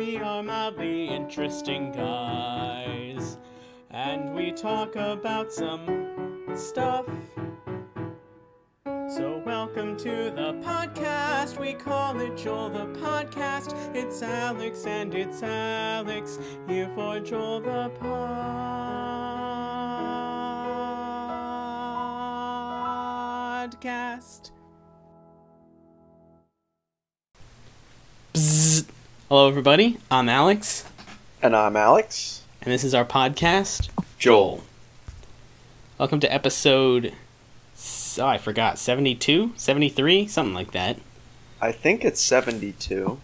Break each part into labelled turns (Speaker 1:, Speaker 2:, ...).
Speaker 1: We are mildly interesting guys, and we talk about some stuff. So welcome to the podcast, we call it Joel the Podcast. It's Alex and it's Alex, here for Joel the Podcast. Bzzz. Hello everybody, I'm Alex.
Speaker 2: And I'm Alex.
Speaker 1: And this is our podcast,
Speaker 2: Joel.
Speaker 1: Welcome to episode, I forgot, 72? 73? Something like that.
Speaker 2: I think it's 72.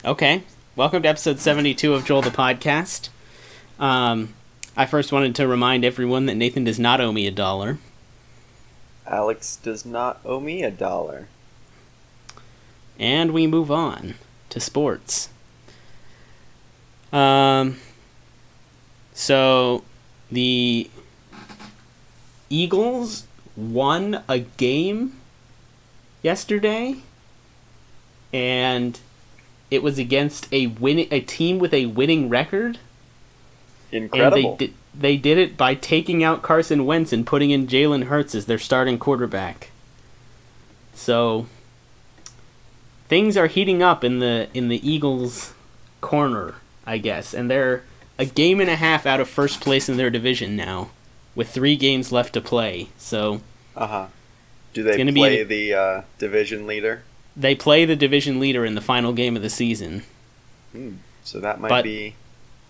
Speaker 1: Okay, welcome to episode 72 of Joel the Podcast. I first wanted to remind everyone that Nathan does not owe me $1.
Speaker 2: Alex does not owe me $1.
Speaker 1: And we move on to sports. So the Eagles won a game yesterday, and it was against a team with a winning record.
Speaker 2: Incredible.
Speaker 1: And they did it by taking out Carson Wentz and putting in Jalen Hurts as their starting quarterback. So things are heating up in the Eagles' corner, I guess, and they're a game and a half out of first place in their division now, with 3 games left to play. So,
Speaker 2: do they play the division leader?
Speaker 1: They play the division leader in the final game of the season.
Speaker 2: So that might be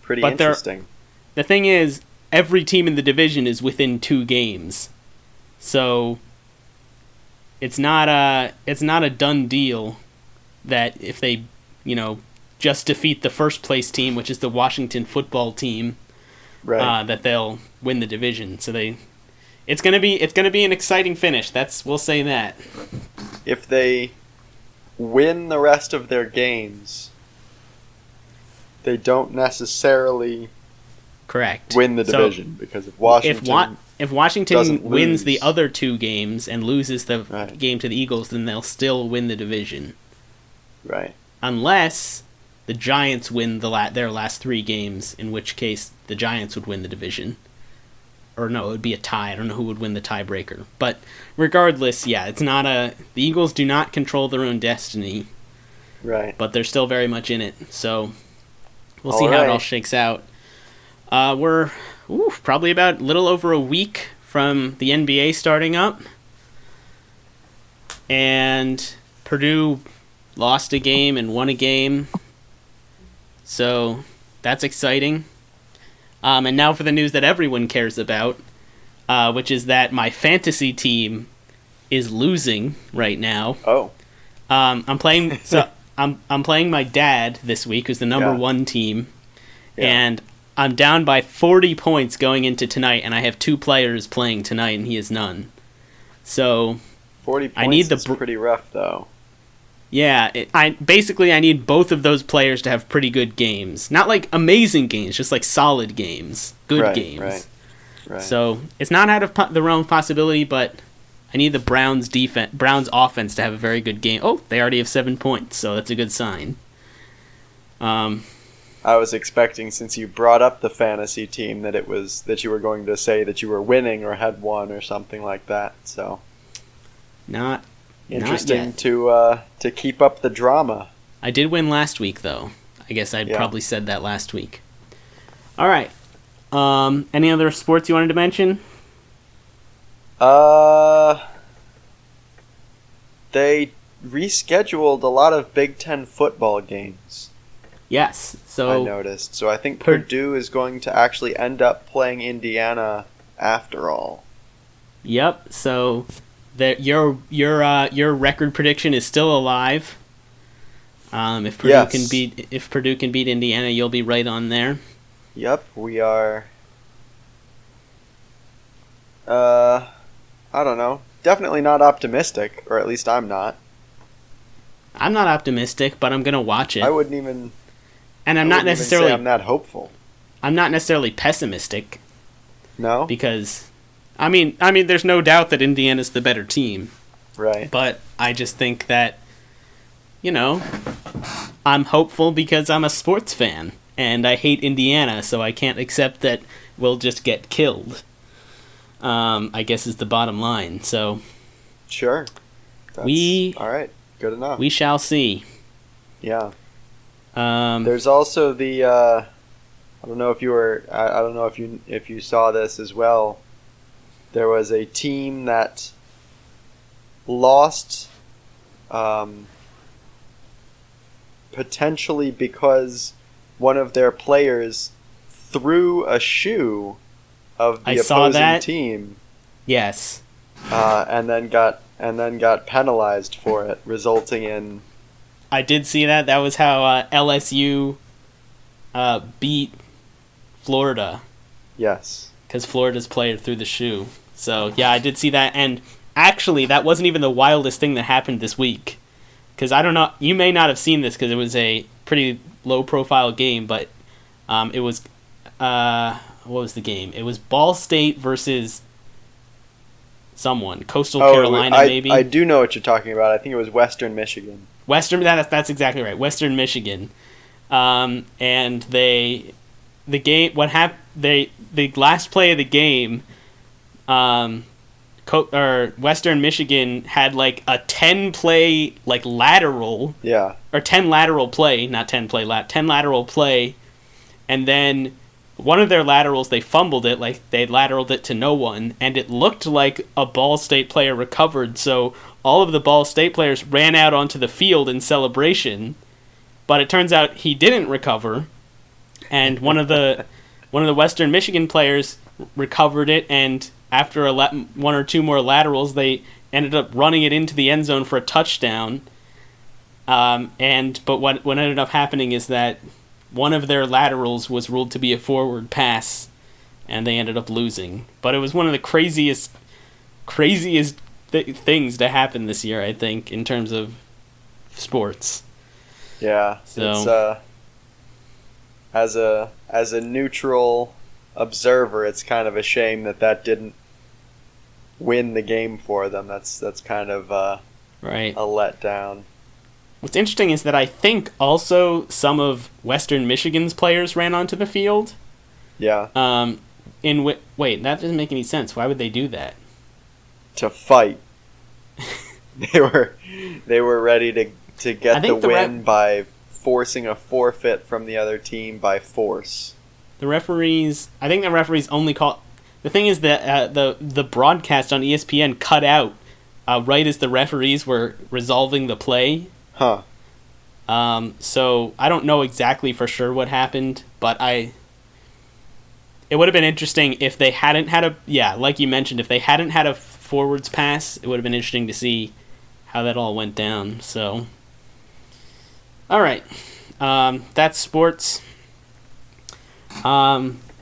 Speaker 2: pretty interesting.
Speaker 1: The thing is, every team in the division is within 2 games, so it's not a done deal that if they, just defeat the first place team, which is the Washington football team,
Speaker 2: right,
Speaker 1: that they'll win the division. So it's gonna be an exciting finish. We'll say that.
Speaker 2: If they win the rest of their games, they don't necessarily win the division, because if Washington
Speaker 1: wins the other 2 games and loses the game to the Eagles, then they'll still win the division.
Speaker 2: Right.
Speaker 1: Unless the Giants win their last 3 games, in which case the Giants would win the division. Or no, it would be a tie. I don't know who would win the tiebreaker. But regardless, yeah, the Eagles do not control their own destiny.
Speaker 2: Right.
Speaker 1: But they're still very much in it. So we'll see how it all shakes out. We're probably about a little over a week from the NBA starting up. And Purdue lost a game and won a game. So that's exciting. And now for the news that everyone cares about, which is that my fantasy team is losing right now.
Speaker 2: Oh.
Speaker 1: I'm playing I'm playing my dad this week, who's the number 1 team. Yeah. And I'm down by 40 points going into tonight, and I have 2 players playing tonight, and he has none. So
Speaker 2: 40 points is pretty rough, though.
Speaker 1: Yeah, I need both of those players to have pretty good games. Not like amazing games, just like solid games. Good games. Right. So it's not out of the realm of possibility, but I need the Browns offense to have a very good game. Oh, they already have 7 points, so that's a good sign.
Speaker 2: I was expecting, since you brought up the fantasy team, that you were going to say that you were winning or had won or something like that. So
Speaker 1: not
Speaker 2: interesting to keep up the drama.
Speaker 1: I did win last week, though. I guess I probably said that last week. All right. Any other sports you wanted to mention?
Speaker 2: They rescheduled a lot of Big Ten football games.
Speaker 1: Yes, so
Speaker 2: I noticed. So I think Purdue is going to actually end up playing Indiana after all.
Speaker 1: Yep. So your record prediction is still alive. If Purdue can beat Indiana, you'll be right on there.
Speaker 2: Yep, we are. I don't know. Definitely not optimistic, or at least I'm not.
Speaker 1: I'm not optimistic, but I'm gonna watch it.
Speaker 2: I wouldn't even.
Speaker 1: And I'm not necessarily.
Speaker 2: I'm not hopeful.
Speaker 1: I'm not necessarily pessimistic.
Speaker 2: No.
Speaker 1: Because, I mean, there's no doubt that Indiana's the better team.
Speaker 2: Right.
Speaker 1: But I just think that I'm hopeful because I'm a sports fan, and I hate Indiana, so I can't accept that we'll just get killed. I guess is the bottom line. So
Speaker 2: sure, all right. Good enough.
Speaker 1: We shall see.
Speaker 2: Yeah. There's also the I don't know if you were I don't know if you saw this as well. There was a team that lost potentially because one of their players threw a shoe of the opposing team.
Speaker 1: Yes.
Speaker 2: And then got penalized for it, resulting in.
Speaker 1: I did see that. That was how LSU beat Florida.
Speaker 2: Yes.
Speaker 1: Because Florida's player threw the shoe. So, yeah, I did see that. And actually, that wasn't even the wildest thing that happened this week. Because I don't know, you may not have seen this because it was a pretty low-profile game, but it was, what was the game? It was Ball State versus someone. Coastal Carolina, maybe?
Speaker 2: I do know what you're talking about. I think it was Western Michigan.
Speaker 1: That's exactly right. Western Michigan. And the last play of the game, Western Michigan had like a 10-play like lateral.
Speaker 2: Yeah.
Speaker 1: Or 10 lateral play, not 10 lateral play, and then one of their laterals, they fumbled it, like they lateraled it to no one, and it looked like a Ball State player recovered, so all of the Ball State players ran out onto the field in celebration, but it turns out he didn't recover, and one of the Western Michigan players recovered it, and after one or two more laterals, they ended up running it into the end zone for a touchdown. But what ended up happening is that one of their laterals was ruled to be a forward pass, and they ended up losing. But it was one of the craziest things to happen this year, I think, in terms of sports.
Speaker 2: Yeah.
Speaker 1: So,
Speaker 2: it's, as a neutral observer, it's kind of a shame that didn't win the game for them. That's kind of
Speaker 1: right.
Speaker 2: A letdown.
Speaker 1: What's interesting is that I think also some of Western Michigan's players ran onto the field.
Speaker 2: Yeah.
Speaker 1: Wait, that doesn't make any sense. Why would they do that?
Speaker 2: To fight. They were ready to get the win by forcing a forfeit from the other team by force.
Speaker 1: I think the referees only call. The thing is that the broadcast on ESPN cut out right as the referees were resolving the play.
Speaker 2: Huh.
Speaker 1: So I don't know exactly for sure what happened, but it would have been interesting if they hadn't had like you mentioned, if they hadn't had a forwards pass, it would have been interesting to see how that all went down. So, all right, that's sports.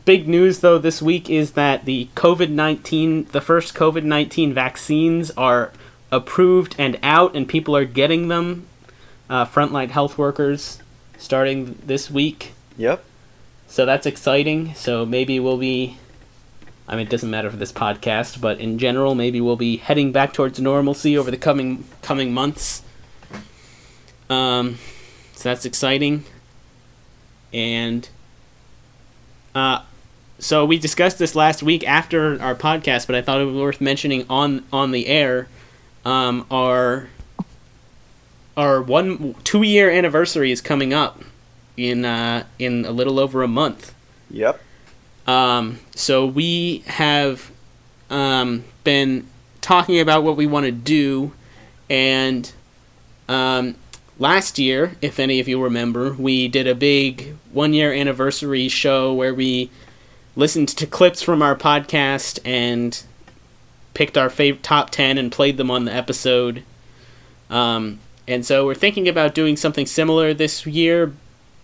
Speaker 1: Big news though this week is that the first COVID-19 vaccines are approved and out, and people are getting them. Frontline health workers starting this week.
Speaker 2: Yep.
Speaker 1: So that's exciting. So maybe we'll be, it doesn't matter for this podcast, but in general, maybe we'll be heading back towards normalcy over the coming months. So that's exciting. And so we discussed this last week after our podcast, but I thought it was worth mentioning on the air. Our 2-year anniversary is coming up in a little over a month.
Speaker 2: Yep.
Speaker 1: So we have been talking about what we want to do, and last year, if any of you remember, we did a big 1-year anniversary show where we listened to clips from our podcast and picked our favorite top 10 and played them on the episode. And so we're thinking about doing something similar this year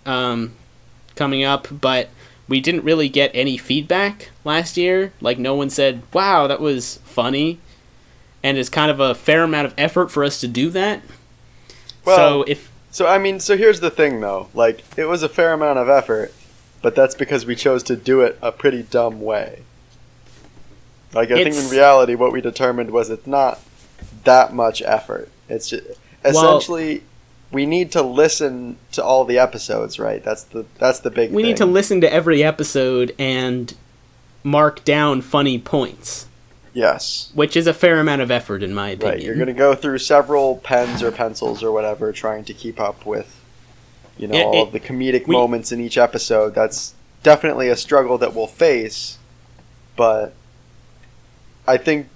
Speaker 1: coming up, but we didn't really get any feedback last year. Like, no one said, wow, that was funny. And it's kind of a fair amount of effort for us to do that.
Speaker 2: Well, so here's the thing, though. Like, it was a fair amount of effort, but that's because we chose to do it a pretty dumb way. Like, I think in reality what we determined was it's not that much effort. It's just... Essentially, we need to listen to all the episodes, right? That's the big thing.
Speaker 1: We need to listen to every episode and mark down funny points.
Speaker 2: Yes.
Speaker 1: Which is a fair amount of effort, in my opinion.
Speaker 2: Right, you're going to go through several pens or pencils or whatever trying to keep up with, all of the comedic moments in each episode. That's definitely a struggle that we'll face, but I think,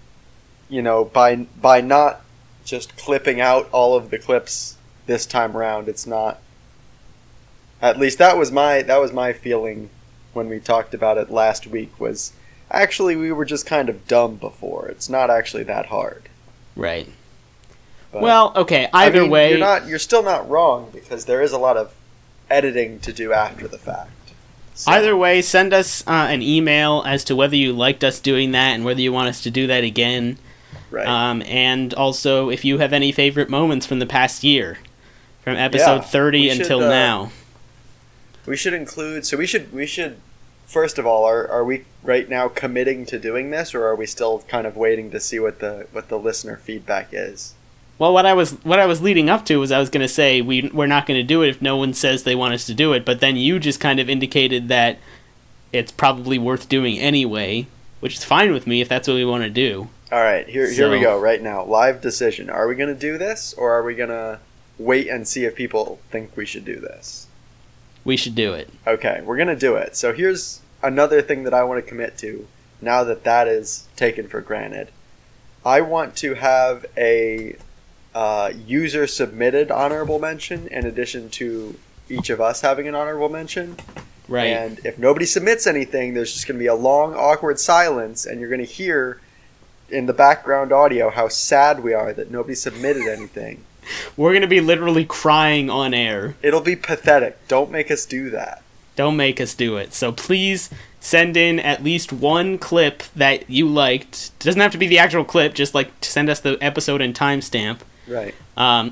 Speaker 2: by not just clipping out all of the clips this time around, it's not... At least that was my feeling when we talked about it last week, was... Actually, we were just kind of dumb before. It's not actually that hard.
Speaker 1: Right. But, well, okay, either way...
Speaker 2: You're still not wrong, because there is a lot of editing to do after the fact. So.
Speaker 1: Either way, send us an email as to whether you liked us doing that and whether you want us to do that again.
Speaker 2: Right.
Speaker 1: And also, if you have any favorite moments from the past year, from episode 30 until now.
Speaker 2: We should include... So we should... First of all, are we right now committing to doing this, or are we still kind of waiting to see what the listener feedback is?
Speaker 1: Well, what I was leading up to was I was going to say we're not going to do it if no one says they want us to do it, but then you just kind of indicated that it's probably worth doing anyway, which is fine with me if that's what we want to do.
Speaker 2: All right, here we go right now. Live decision. Are we going to do this, or are we going to wait and see if people think we should do this?
Speaker 1: We should do it.
Speaker 2: Okay, we're going to do it. So here's another thing that I want to commit to now that is taken for granted. I want to have a user-submitted honorable mention in addition to each of us having an honorable mention.
Speaker 1: Right.
Speaker 2: And if nobody submits anything, there's just going to be a long, awkward silence, and you're going to hear in the background audio how sad we are that nobody submitted anything.
Speaker 1: We're going to be literally crying on air.
Speaker 2: It'll be pathetic. Don't make us do that.
Speaker 1: Don't make us do it. So please send in at least one clip that you liked. It doesn't have to be the actual clip, just send us the episode and timestamp.
Speaker 2: Right.
Speaker 1: Or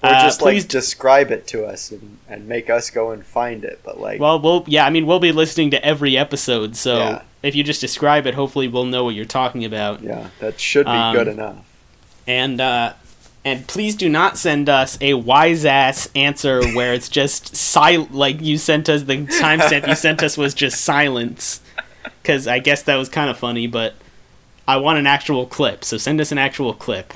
Speaker 2: just
Speaker 1: please
Speaker 2: describe it to us and make us go and find it. But
Speaker 1: we'll be listening to every episode, so if you just describe it, hopefully we'll know what you're talking about.
Speaker 2: Yeah, that should be good enough.
Speaker 1: And please do not send us a wise-ass answer where it's just like you sent us, the timestamp you sent us was just silence. Because I guess that was kind of funny, but I want an actual clip, so send us an actual clip.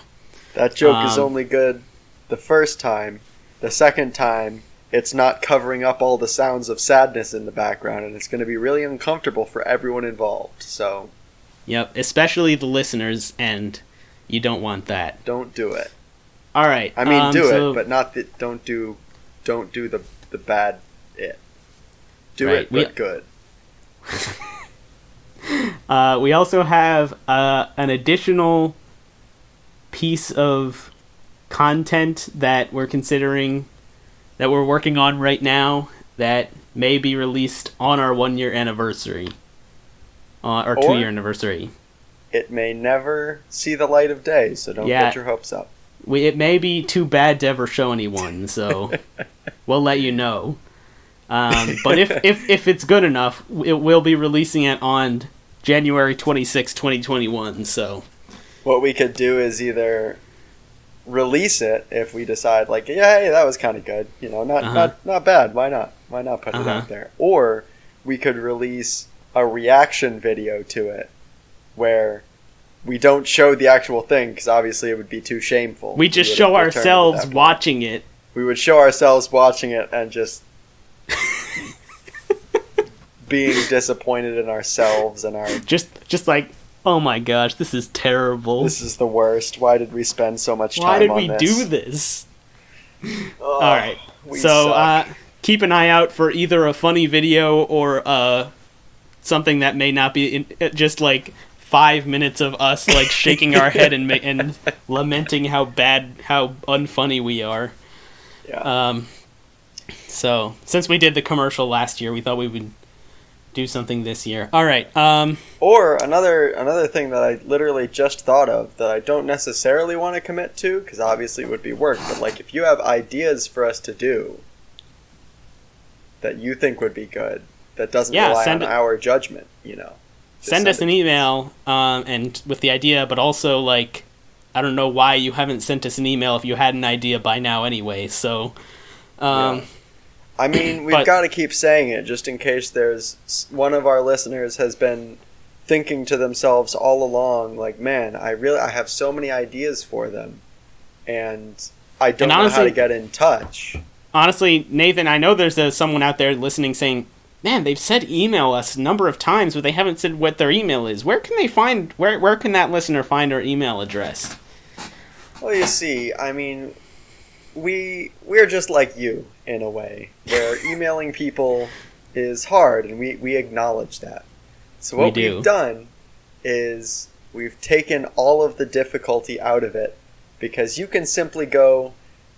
Speaker 2: That joke is only good the first time. The second time, it's not covering up all the sounds of sadness in the background, and it's going to be really uncomfortable for everyone involved, so...
Speaker 1: Yep, especially the listeners, and you don't want that.
Speaker 2: Don't do it.
Speaker 1: All right.
Speaker 2: I mean, do it, but not that. Don't do the bad it. Do right. It, but good.
Speaker 1: We also have an additional piece of content that we're considering, that we're working on right now, that may be released on our 1-year anniversary, or 2-year anniversary.
Speaker 2: It may never see the light of day, so don't get your hopes up.
Speaker 1: It may be too bad to ever show anyone, so we'll let you know. But if it's good enough, it will be releasing it on January 26, 2021. So
Speaker 2: what we could do is either release it if we decide, hey, that was kind of good, not bad. Why not put it out there? Or we could release a reaction video to it where we don't show the actual thing, because obviously it would be too shameful.
Speaker 1: We just show ourselves watching it.
Speaker 2: We would show ourselves watching it and just being disappointed in ourselves and our...
Speaker 1: Just like, oh my gosh, this is terrible.
Speaker 2: This is the worst. Why did we spend so much time on this?
Speaker 1: Why did we do this? Alright, so keep an eye out for either a funny video or something that may not be just 5 minutes of us shaking our head and lamenting how unfunny we are.
Speaker 2: Yeah.
Speaker 1: So since we did the commercial last year, we thought we would do something this year. All right.
Speaker 2: Or another thing that I literally just thought of that I don't necessarily want to commit to, because obviously it would be work, but if you have ideas for us to do that you think would be good, that doesn't rely on our judgment,
Speaker 1: Send us an email and with the idea, but also I don't know why you haven't sent us an email if you had an idea by now anyway. So,
Speaker 2: yeah. I mean, we've got to keep saying it just in case there's one of our listeners has been thinking to themselves all along, like, man, I have so many ideas for them, and I don't know how to get in touch.
Speaker 1: Honestly, Nathan, I know there's someone out there listening saying, man, they've said email us a number of times, but they haven't said what their email is. Where can they find? Where can that listener find our email address?
Speaker 2: Well, you see, I mean, we're just like you in a way, where emailing people is hard, and we acknowledge that. So what we've done is we've taken all of the difficulty out of it, because you can simply go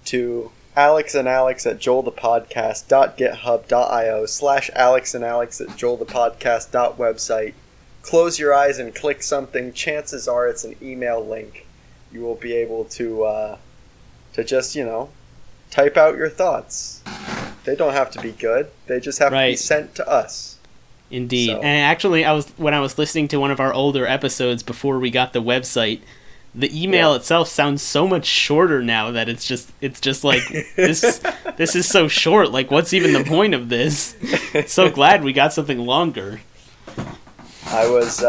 Speaker 2: to alexandalex@joelthepodcast.github.io/alexandalex@joelthepodcast.website. Close your eyes and click something. Chances are it's an email link. You will be able to just, type out your thoughts. They don't have to be good. They just have to be sent to us.
Speaker 1: Indeed. So. And actually, when I was listening to one of our older episodes before we got the website, the email itself sounds so much shorter now that it's just like this is so short. Like, what's even the point of this? So glad we got something longer.
Speaker 2: I was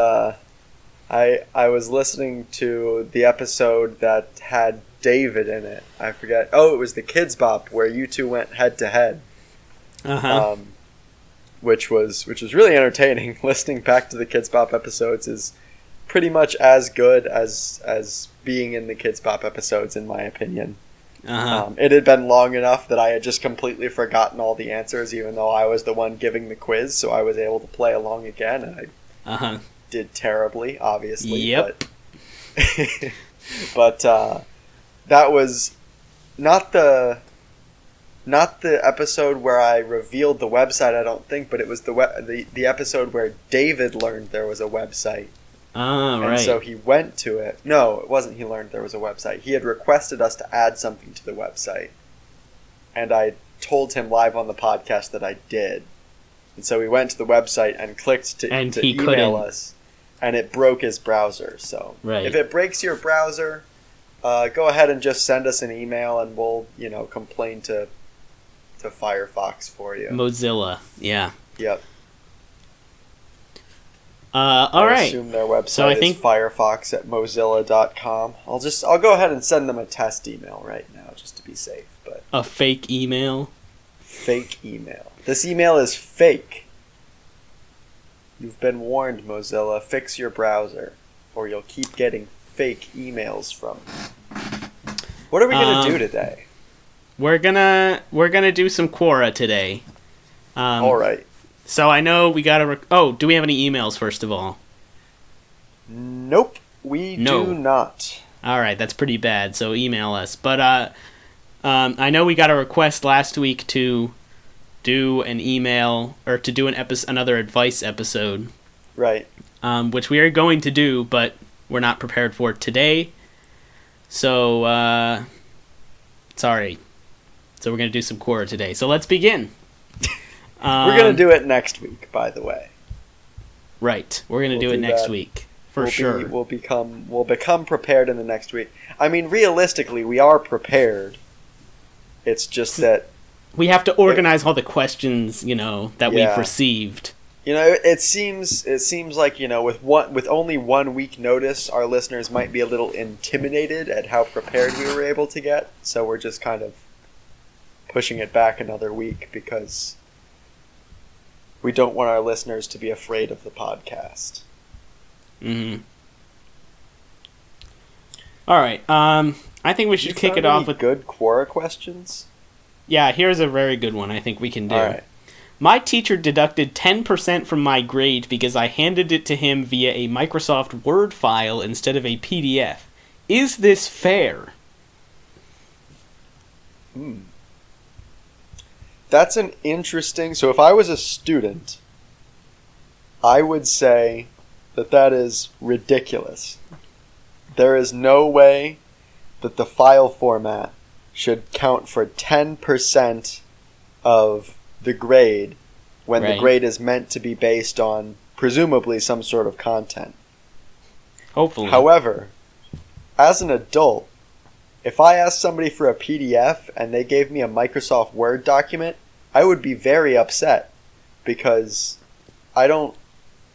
Speaker 2: listening to the episode that had David in it. I forget. Oh, it was the Kids Bop where you two went head to head.
Speaker 1: Uh-huh.
Speaker 2: Which was really entertaining. Listening back to the Kids Bop episodes is pretty much as good as being in the Kids Bop episodes, in my opinion.
Speaker 1: Uh-huh.
Speaker 2: It had been long enough that I had just completely forgotten all the answers, even though I was the one giving the quiz, so I was able to play along again, and I did terribly, obviously.
Speaker 1: Yep.
Speaker 2: But that was not the episode where I revealed the website, I don't think, but it was the episode where David learned there was a website.
Speaker 1: Right.
Speaker 2: And so he went to it. No, it wasn't he learned there was a website. He had requested us to add something to the website. And I told him live on the podcast that I did. And so we went to the website and clicked to email us. And it broke his browser. So if it breaks your browser, go ahead and just send us an email and we'll, complain to Firefox for you.
Speaker 1: Mozilla, yeah.
Speaker 2: Yep.
Speaker 1: All right.
Speaker 2: I assume their website is firefox@mozilla.com. I'll go ahead and send them a test email right now just to be safe. But
Speaker 1: a fake email?
Speaker 2: Fake email. This email is fake. You've been warned, Mozilla. Fix your browser, or you'll keep getting fake emails from me. What are we gonna do today?
Speaker 1: We're gonna do some Quora today.
Speaker 2: All right.
Speaker 1: So I know we gotta. Do we have any emails first of all?
Speaker 2: Nope, we do not.
Speaker 1: All right, that's pretty bad. So email us. But I know we got a request last week to do an email or to do another advice episode.
Speaker 2: Right.
Speaker 1: Which we are going to do, but we're not prepared for today. So sorry. So we're gonna do some Quora today. So let's begin.
Speaker 2: We're going to do it next week, by the way.
Speaker 1: Right. We're going to do it next week. For sure.
Speaker 2: We'll become prepared in the next week. I mean, realistically, we are prepared. It's just that
Speaker 1: we have to organize all the questions, that we've received.
Speaker 2: It seems like, with only 1 week notice, our listeners might be a little intimidated at how prepared we were able to get. So we're just kind of pushing it back another week because we don't want our listeners to be afraid of the podcast.
Speaker 1: Mm-hmm. All right. I think we should kick it off with
Speaker 2: good Quora questions.
Speaker 1: Yeah, here's a very good one I think we can do.
Speaker 2: All right.
Speaker 1: My teacher deducted 10% from my grade because I handed it to him via a Microsoft Word file instead of a PDF. Is this fair?
Speaker 2: That's an interesting... So if I was a student, I would say that is ridiculous. There is no way that the file format should count for 10% of the grade when the grade is meant to be based on presumably some sort of content.
Speaker 1: Hopefully.
Speaker 2: However, as an adult, if I asked somebody for a PDF and they gave me a Microsoft Word document, I would be very upset because I don't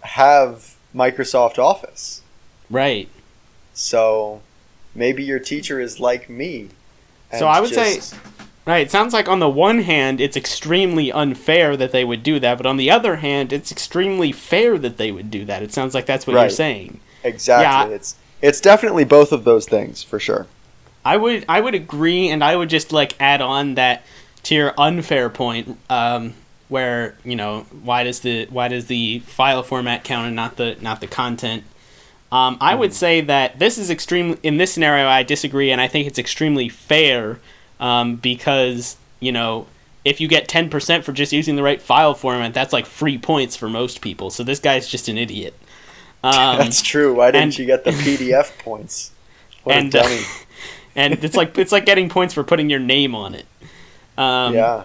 Speaker 2: have Microsoft Office.
Speaker 1: Right.
Speaker 2: So maybe your teacher is like me.
Speaker 1: So I would say, right, it sounds like on the one hand, it's extremely unfair that they would do that, but on the other hand, it's extremely fair that they would do that. It sounds like that's what you're saying.
Speaker 2: Exactly. Yeah. It's definitely both of those things, for sure.
Speaker 1: I would agree, and I would just add on that to your unfair point, where why does the file format count and not the content? I would say that this is in this scenario. I disagree, and I think it's extremely fair, because if you get 10% for just using the right file format, that's like free points for most people. So this guy's just an idiot.
Speaker 2: That's true. Why didn't you get the PDF points? What a dummy.
Speaker 1: And it's like getting points for putting your name on it.
Speaker 2: Yeah.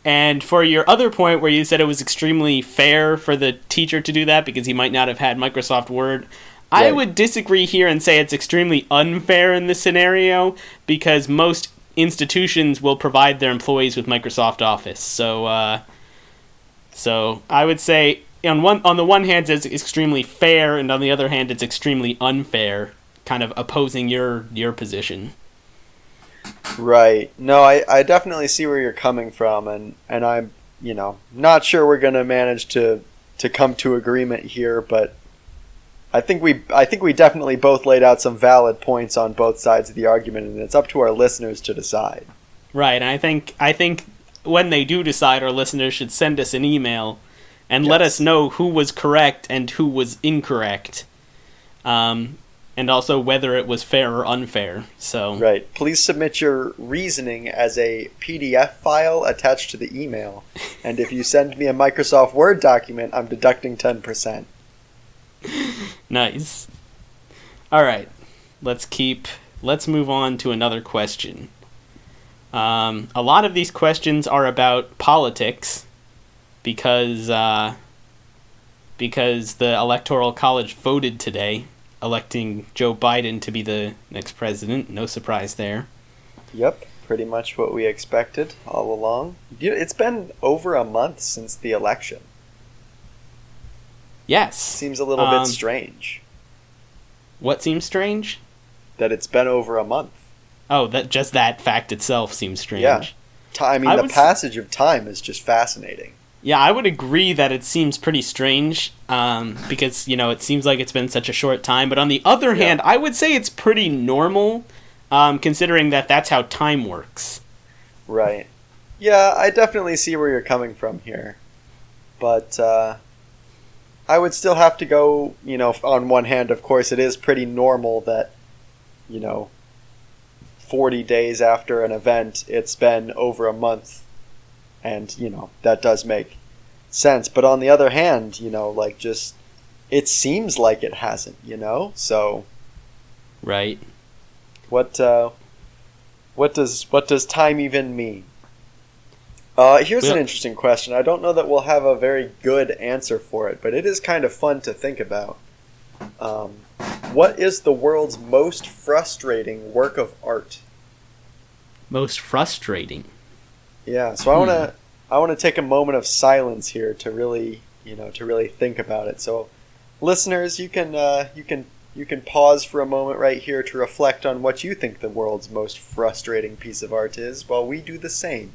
Speaker 1: And for your other point where you said it was extremely fair for the teacher to do that because he might not have had Microsoft Word, right. I would disagree here and say it's extremely unfair in this scenario because most institutions will provide their employees with Microsoft Office. So I would say on the one hand it's extremely fair, and on the other hand it's extremely unfair, kind of opposing your position.
Speaker 2: Right. No, I definitely see where you're coming from, and I'm not sure we're gonna manage to come to agreement here, but I think we definitely both laid out some valid points on both sides of the argument, and it's up to our listeners to decide.
Speaker 1: Right, and I think when they do decide, our listeners should send us an email and let us know who was correct and who was incorrect. And also whether it was fair or unfair. So
Speaker 2: right. Please submit your reasoning as a PDF file attached to the email. And if you send me a Microsoft Word document, I'm deducting 10%.
Speaker 1: Nice. All right. Let's move on to another question. A lot of these questions are about politics because the Electoral College voted today, electing Joe Biden to be the next president. No surprise there.
Speaker 2: Yep, pretty much what we expected all along. It's been over a month since the election.
Speaker 1: Yes.
Speaker 2: Seems a little bit strange.
Speaker 1: What seems strange?
Speaker 2: That it's been over a month.
Speaker 1: Oh, that fact itself seems strange.
Speaker 2: Yeah. The passage of time is just fascinating.
Speaker 1: Yeah, I would agree that it seems pretty strange, because, it seems like it's been such a short time. But on the other hand, I would say it's pretty normal, considering that that's how time works.
Speaker 2: Right. Yeah, I definitely see where you're coming from here. But I would still have to go, on one hand, of course, it is pretty normal that, 40 days after an event, it's been over a month. And, that does make sense. But on the other hand, it seems like it hasn't, so.
Speaker 1: Right.
Speaker 2: What does time even mean? Here's an interesting question. I don't know that we'll have a very good answer for it, but it is kind of fun to think about. What is the world's most frustrating work of art?
Speaker 1: Most frustrating?
Speaker 2: Yeah, so I want to take a moment of silence here to really think about it. So, listeners, you can pause for a moment right here to reflect on what you think the world's most frustrating piece of art is, while we do the same.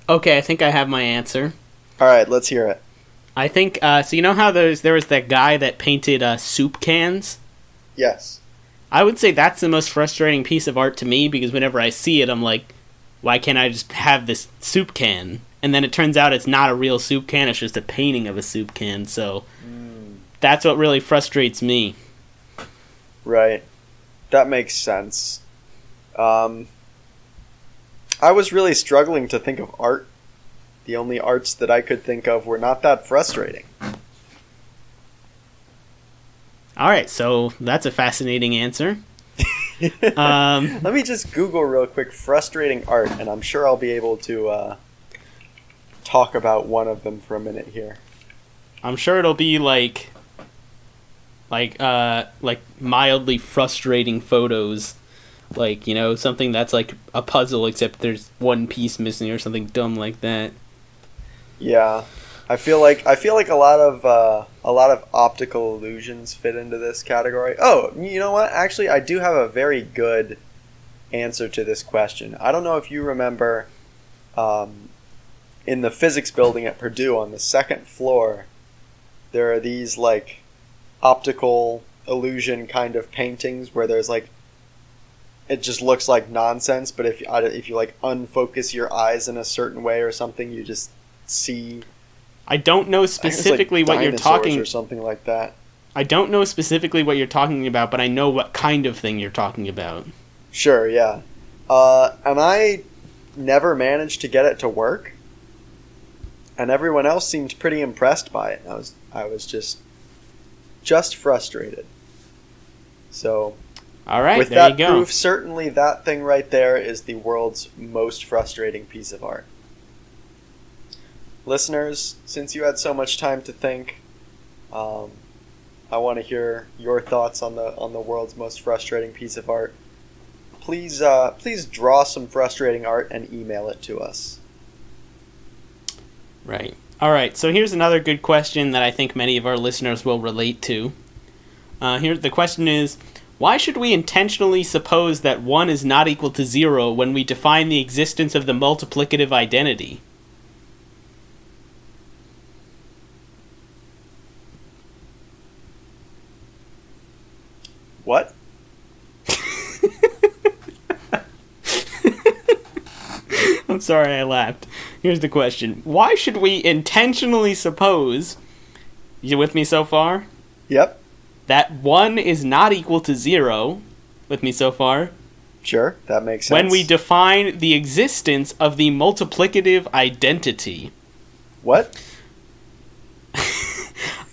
Speaker 1: Okay, I think I have my answer.
Speaker 2: All right, let's hear it.
Speaker 1: I think, so you know how there was that guy that painted soup cans?
Speaker 2: Yes.
Speaker 1: I would say that's the most frustrating piece of art to me, because whenever I see it, I'm like, why can't I just have this soup can? And then it turns out it's not a real soup can, it's just a painting of a soup can, so that's what really frustrates me.
Speaker 2: Right. That makes sense. I was really struggling to think of art. The only arts that I could think of were not that frustrating.
Speaker 1: All right, so that's a fascinating answer.
Speaker 2: Let me just Google real quick frustrating art, and I'm sure I'll be able to talk about one of them for a minute here.
Speaker 1: I'm sure it'll be like mildly frustrating photos, like, you know, something that's like a puzzle except there's one piece missing or something dumb like that.
Speaker 2: Yeah, I feel like a lot of optical illusions fit into this category. Oh, you know what? Actually, I do have a very good answer to this question. I don't know if you remember, in the physics building at Purdue on the second floor, there are these like optical illusion kind of paintings where there's like, it just looks like nonsense, but if you like unfocus your eyes in a certain way or something, you just see.
Speaker 1: I don't know specifically what you're talking,
Speaker 2: or something like that.
Speaker 1: I don't know specifically what you're talking about, but I know what kind of thing you're talking about.
Speaker 2: Sure, yeah. And I never managed to get it to work, and everyone else seemed pretty impressed by it. I was just frustrated. So,
Speaker 1: all right,
Speaker 2: with
Speaker 1: there
Speaker 2: that
Speaker 1: you go.
Speaker 2: proof, certainly that thing right there is the world's most frustrating piece of art. Listeners, since you had so much time to think, I want to hear your thoughts on the world's most frustrating piece of art. Please draw some frustrating art and email it to us.
Speaker 1: Right. All right. So here's another good question that I think many of our listeners will relate to. Here, the question is: why should we intentionally suppose that 1 is not equal to 0 when we define the existence of the multiplicative identity?
Speaker 2: What?
Speaker 1: I'm sorry I laughed. Here's the question. Why should we intentionally suppose, you with me so far?
Speaker 2: Yep.
Speaker 1: That 1 is not equal to 0, with me so far?
Speaker 2: Sure, that makes sense.
Speaker 1: When we define the existence of the multiplicative identity.
Speaker 2: What?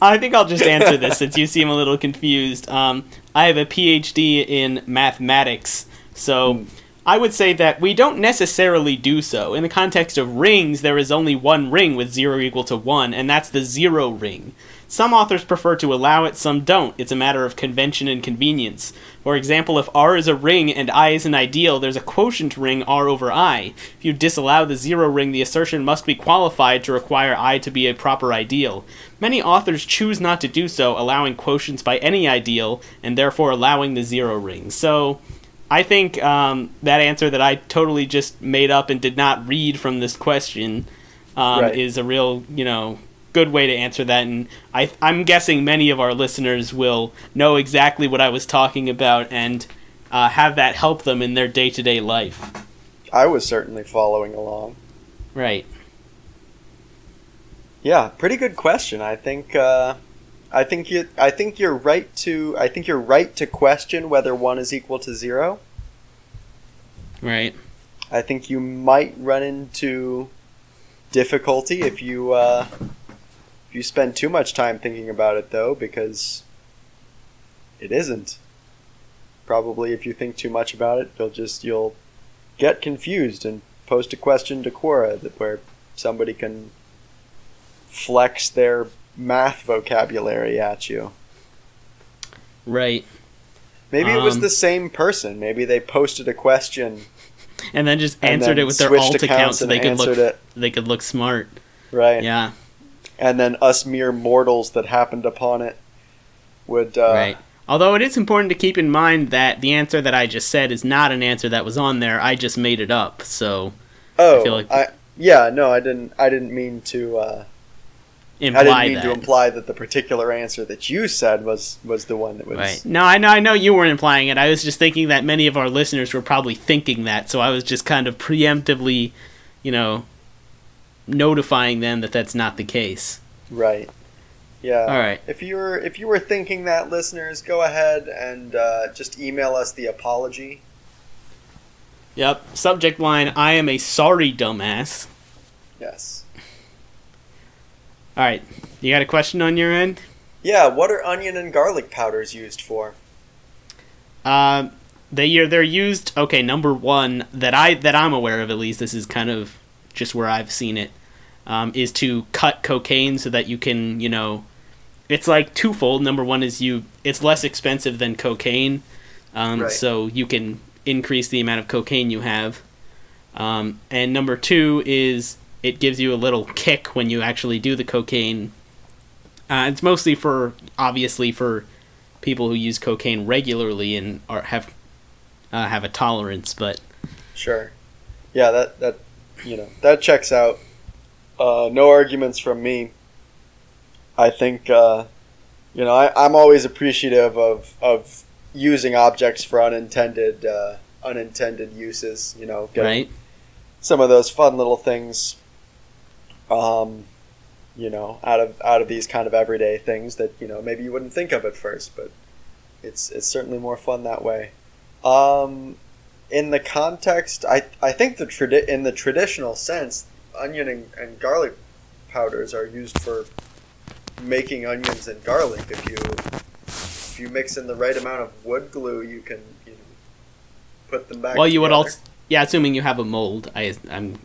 Speaker 1: I think I'll just answer this since you seem a little confused. I have a PhD in mathematics, so I would say that we don't necessarily do so. In the context of rings, there is only one ring with 0 equal to 1, and that's the 0 ring. Some authors prefer to allow it, some don't. It's a matter of convention and convenience. For example, if R is a ring and I is an ideal, there's a quotient ring R over I. If you disallow the 0 ring, the assertion must be qualified to require I to be a proper ideal. Many authors choose not to do so, allowing quotients by any ideal, and therefore allowing the 0 ring. So, I think that answer that I totally just made up and did not read from this question is a real, good way to answer that, and I'm guessing many of our listeners will know exactly what I was talking about and have that help them in their day-to-day life.
Speaker 2: I was certainly following along.
Speaker 1: Right.
Speaker 2: Yeah, pretty good question. I think you're right to question whether 1 is equal to 0.
Speaker 1: Right.
Speaker 2: I think you might run into difficulty if you spend too much time thinking about it, though, because it isn't. Probably if you think too much about it, you'll get confused and post a question to Quora where somebody can flex their math vocabulary at you.
Speaker 1: Right.
Speaker 2: Maybe it was the same person. Maybe they posted a question
Speaker 1: and then just answered it with their alt account so they could look smart.
Speaker 2: Right.
Speaker 1: Yeah.
Speaker 2: And then us mere mortals that happened upon it would...
Speaker 1: Right. Although it is important to keep in mind that the answer that I just said is not an answer that was on there. I just made it up, so...
Speaker 2: I feel like... I didn't mean to... imply that the particular answer that you said was the one that was...
Speaker 1: Right. No, I know you weren't implying it. I was just thinking that many of our listeners were probably thinking that, so I was just kind of preemptively, notifying them that that's not the case.
Speaker 2: Right. Yeah.
Speaker 1: All right.
Speaker 2: If you were thinking that, listeners, go ahead and just email us the apology.
Speaker 1: Yep. Subject line: I am a sorry dumbass.
Speaker 2: Yes.
Speaker 1: All right. You got a question on your end?
Speaker 2: Yeah, what are onion and garlic powders used for?
Speaker 1: They're used. Okay, number one that I'm aware of, at least this is kind of just where I've seen it, is to cut cocaine so that you can, it's like twofold. Number one is it's less expensive than cocaine,
Speaker 2: Right.
Speaker 1: so you can increase the amount of cocaine you have. And number two is it gives you a little kick when you actually do the cocaine. It's mostly obviously for people who use cocaine regularly and have a tolerance, but
Speaker 2: Sure. Yeah, that checks out. No arguments from me. I think I'm always appreciative of using objects for unintended uses. Getting
Speaker 1: right.
Speaker 2: some of those fun little things. Out of these kind of everyday things that maybe you wouldn't think of at first, but it's certainly more fun that way. In the context, I think in the traditional sense, onion and garlic powders are used for making onions and garlic. If you mix in the right amount of wood glue, you can put them back.
Speaker 1: Well, you
Speaker 2: together.
Speaker 1: would also, yeah, assuming you have a mold, I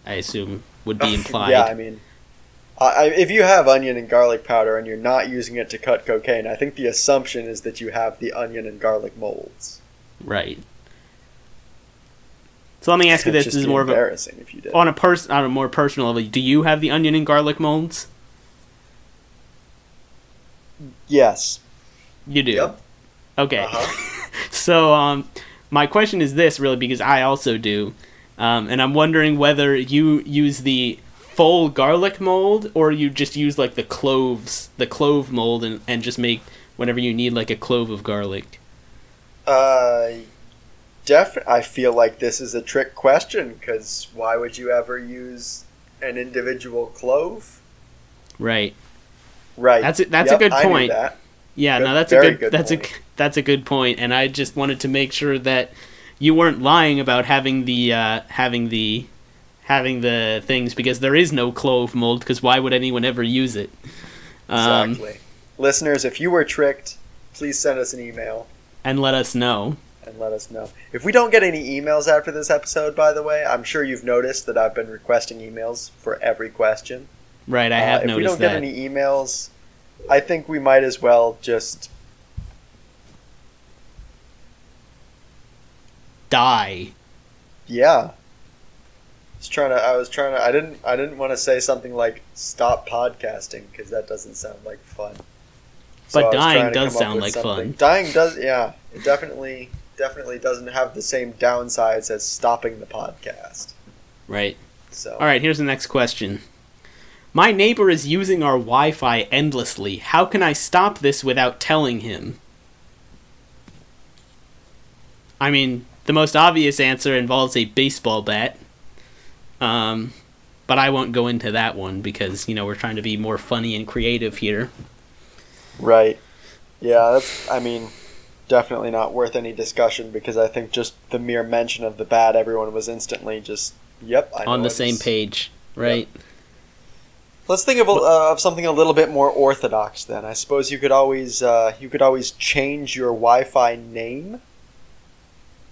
Speaker 1: assume would be implied.
Speaker 2: Yeah, I mean, if you have onion and garlic powder and you're not using it to cut cocaine, I think the assumption is that you have the onion and garlic molds.
Speaker 1: Right. So let me ask you this: This is more
Speaker 2: embarrassing if you did.
Speaker 1: On a more personal level. Do you have the onion and garlic molds?
Speaker 2: Yes.
Speaker 1: You do.
Speaker 2: Yep.
Speaker 1: Okay.
Speaker 2: Uh-huh.
Speaker 1: So, my question is this, really, because I also do, and I'm wondering whether you use the full garlic mold or you just use like the clove mold, and just make whenever you need like a clove of garlic.
Speaker 2: I feel like this is a trick question, because why would you ever use an individual clove?
Speaker 1: Right.
Speaker 2: Right.
Speaker 1: That's a good point.
Speaker 2: I knew that.
Speaker 1: Yeah, no, that's a good point, and I just wanted to make sure that you weren't lying about having the things, because there is no clove mold, because why would anyone ever use it?
Speaker 2: Exactly. Listeners, if you were tricked, please send us an email
Speaker 1: and let us know.
Speaker 2: If we don't get any emails after this episode, by the way, I'm sure you've noticed that I've been requesting emails for every question.
Speaker 1: Right, I have noticed that.
Speaker 2: If we don't get any emails, I think we might as well just
Speaker 1: die.
Speaker 2: Yeah. I didn't want to say something like stop podcasting, because that doesn't sound like fun.
Speaker 1: But dying does sound like fun.
Speaker 2: Dying does, yeah. It definitely doesn't have the same downsides as stopping the podcast.
Speaker 1: Right.
Speaker 2: So.
Speaker 1: All right, here's the next question. My neighbor is using our Wi-Fi endlessly. How can I stop this without telling him? I mean, the most obvious answer involves a baseball bat. But I won't go into that one because, we're trying to be more funny and creative here.
Speaker 2: Right. Yeah, definitely not worth any discussion, because I think just the mere mention of the bat, everyone was instantly just, yep, I know
Speaker 1: on the same page, right?
Speaker 2: Yep. Let's think of something a little bit more orthodox then. I suppose you could always change your Wi-Fi name.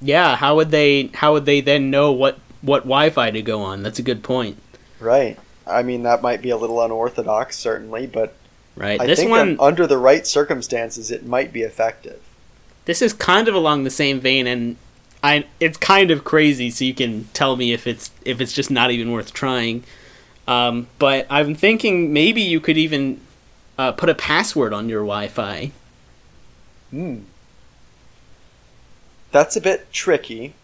Speaker 1: Yeah, how would they then know what Wi-Fi to go on? That's a good point.
Speaker 2: Right. I mean, that might be a little unorthodox, certainly, but
Speaker 1: right.
Speaker 2: I think under the right circumstances, it might be effective. This
Speaker 1: is kind of along the same vein, and it's kind of crazy, so you can tell me if it's just not even worth trying. But I'm thinking maybe you could even put a password on your Wi-Fi.
Speaker 2: That's a bit tricky.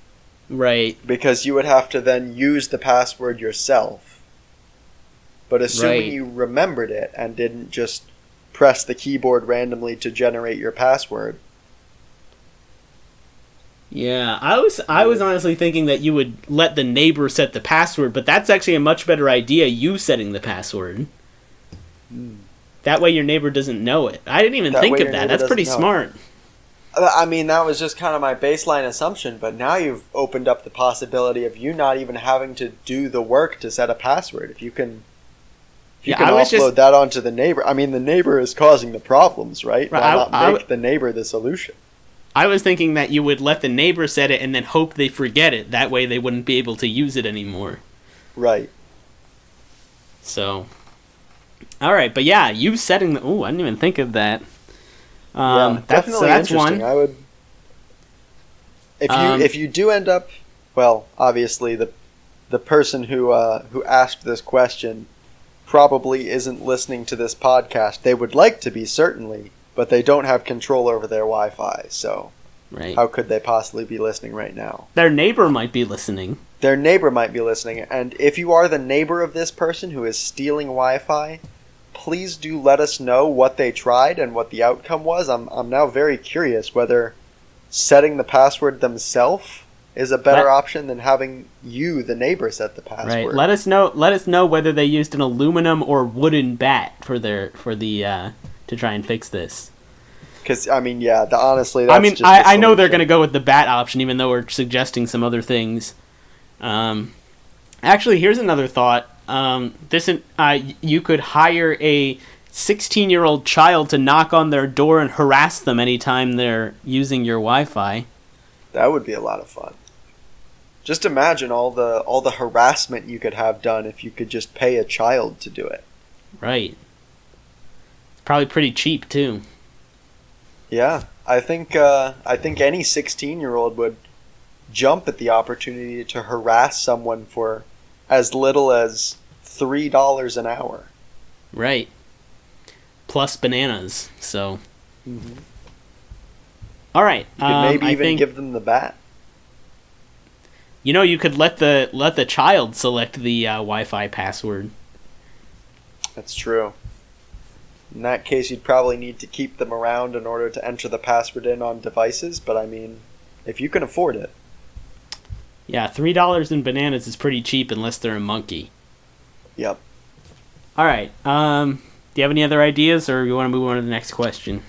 Speaker 1: Right.
Speaker 2: Because you would have to then use the password yourself. But assuming you remembered it and didn't just press the keyboard randomly to generate your password.
Speaker 1: Yeah, I was honestly thinking that you would let the neighbor set the password, but that's actually a much better idea, you setting the password. That way your neighbor doesn't know it. I didn't even think of that. That's pretty smart.
Speaker 2: I mean, that was just kind of my baseline assumption, but now you've opened up the possibility of you not even having to do the work to set a password. If you can If you can offload that onto the neighbor, I mean, the neighbor is causing the problems, right? Why not make the neighbor the solution?
Speaker 1: I was thinking that you would let the neighbor set it and then hope they forget it. That way they wouldn't be able to use it anymore.
Speaker 2: Right.
Speaker 1: So, all right, but yeah, you setting the... Ooh, I didn't even think of that.
Speaker 2: Definitely that's interesting. I would... If you do end up... Well, obviously, the person who asked this question probably isn't listening to this podcast. They would like to be, certainly, but they don't have control over their Wi-Fi, so how could they possibly be listening right now?
Speaker 1: Their neighbor might be listening.
Speaker 2: Their neighbor might be listening, and if you are the neighbor of this person who is stealing Wi-Fi, please do let us know what they tried and what the outcome was. I'm now very curious whether setting the password themselves is a better option than having you, the neighbor, set the password.
Speaker 1: Right. Let us know whether they used an aluminum or wooden bat to try and fix this.
Speaker 2: Because I mean, honestly, that's
Speaker 1: I know they're going to go with the bat option, even though we're suggesting some other things. Actually, here's another thought. You could hire a 16-year-old child to knock on their door and harass them anytime they're using your Wi-Fi.
Speaker 2: That would be a lot of fun. Just imagine all the harassment you could have done if you could just pay a child to do it.
Speaker 1: Right. It's probably pretty cheap too.
Speaker 2: Yeah, I think any 16-year-old would jump at the opportunity to harass someone for as little as $3 an hour.
Speaker 1: Right. Plus bananas. So.
Speaker 2: Mm-hmm.
Speaker 1: All right.
Speaker 2: You could maybe give them the bat.
Speaker 1: You could let the child select the Wi-Fi password.
Speaker 2: That's true. In that case, you'd probably need to keep them around in order to enter the password in on devices, but I mean, if you can afford it.
Speaker 1: Yeah, $3 in bananas is pretty cheap unless they're a monkey.
Speaker 2: Yep.
Speaker 1: All right. Do you have any other ideas, or you want to move on to the next question?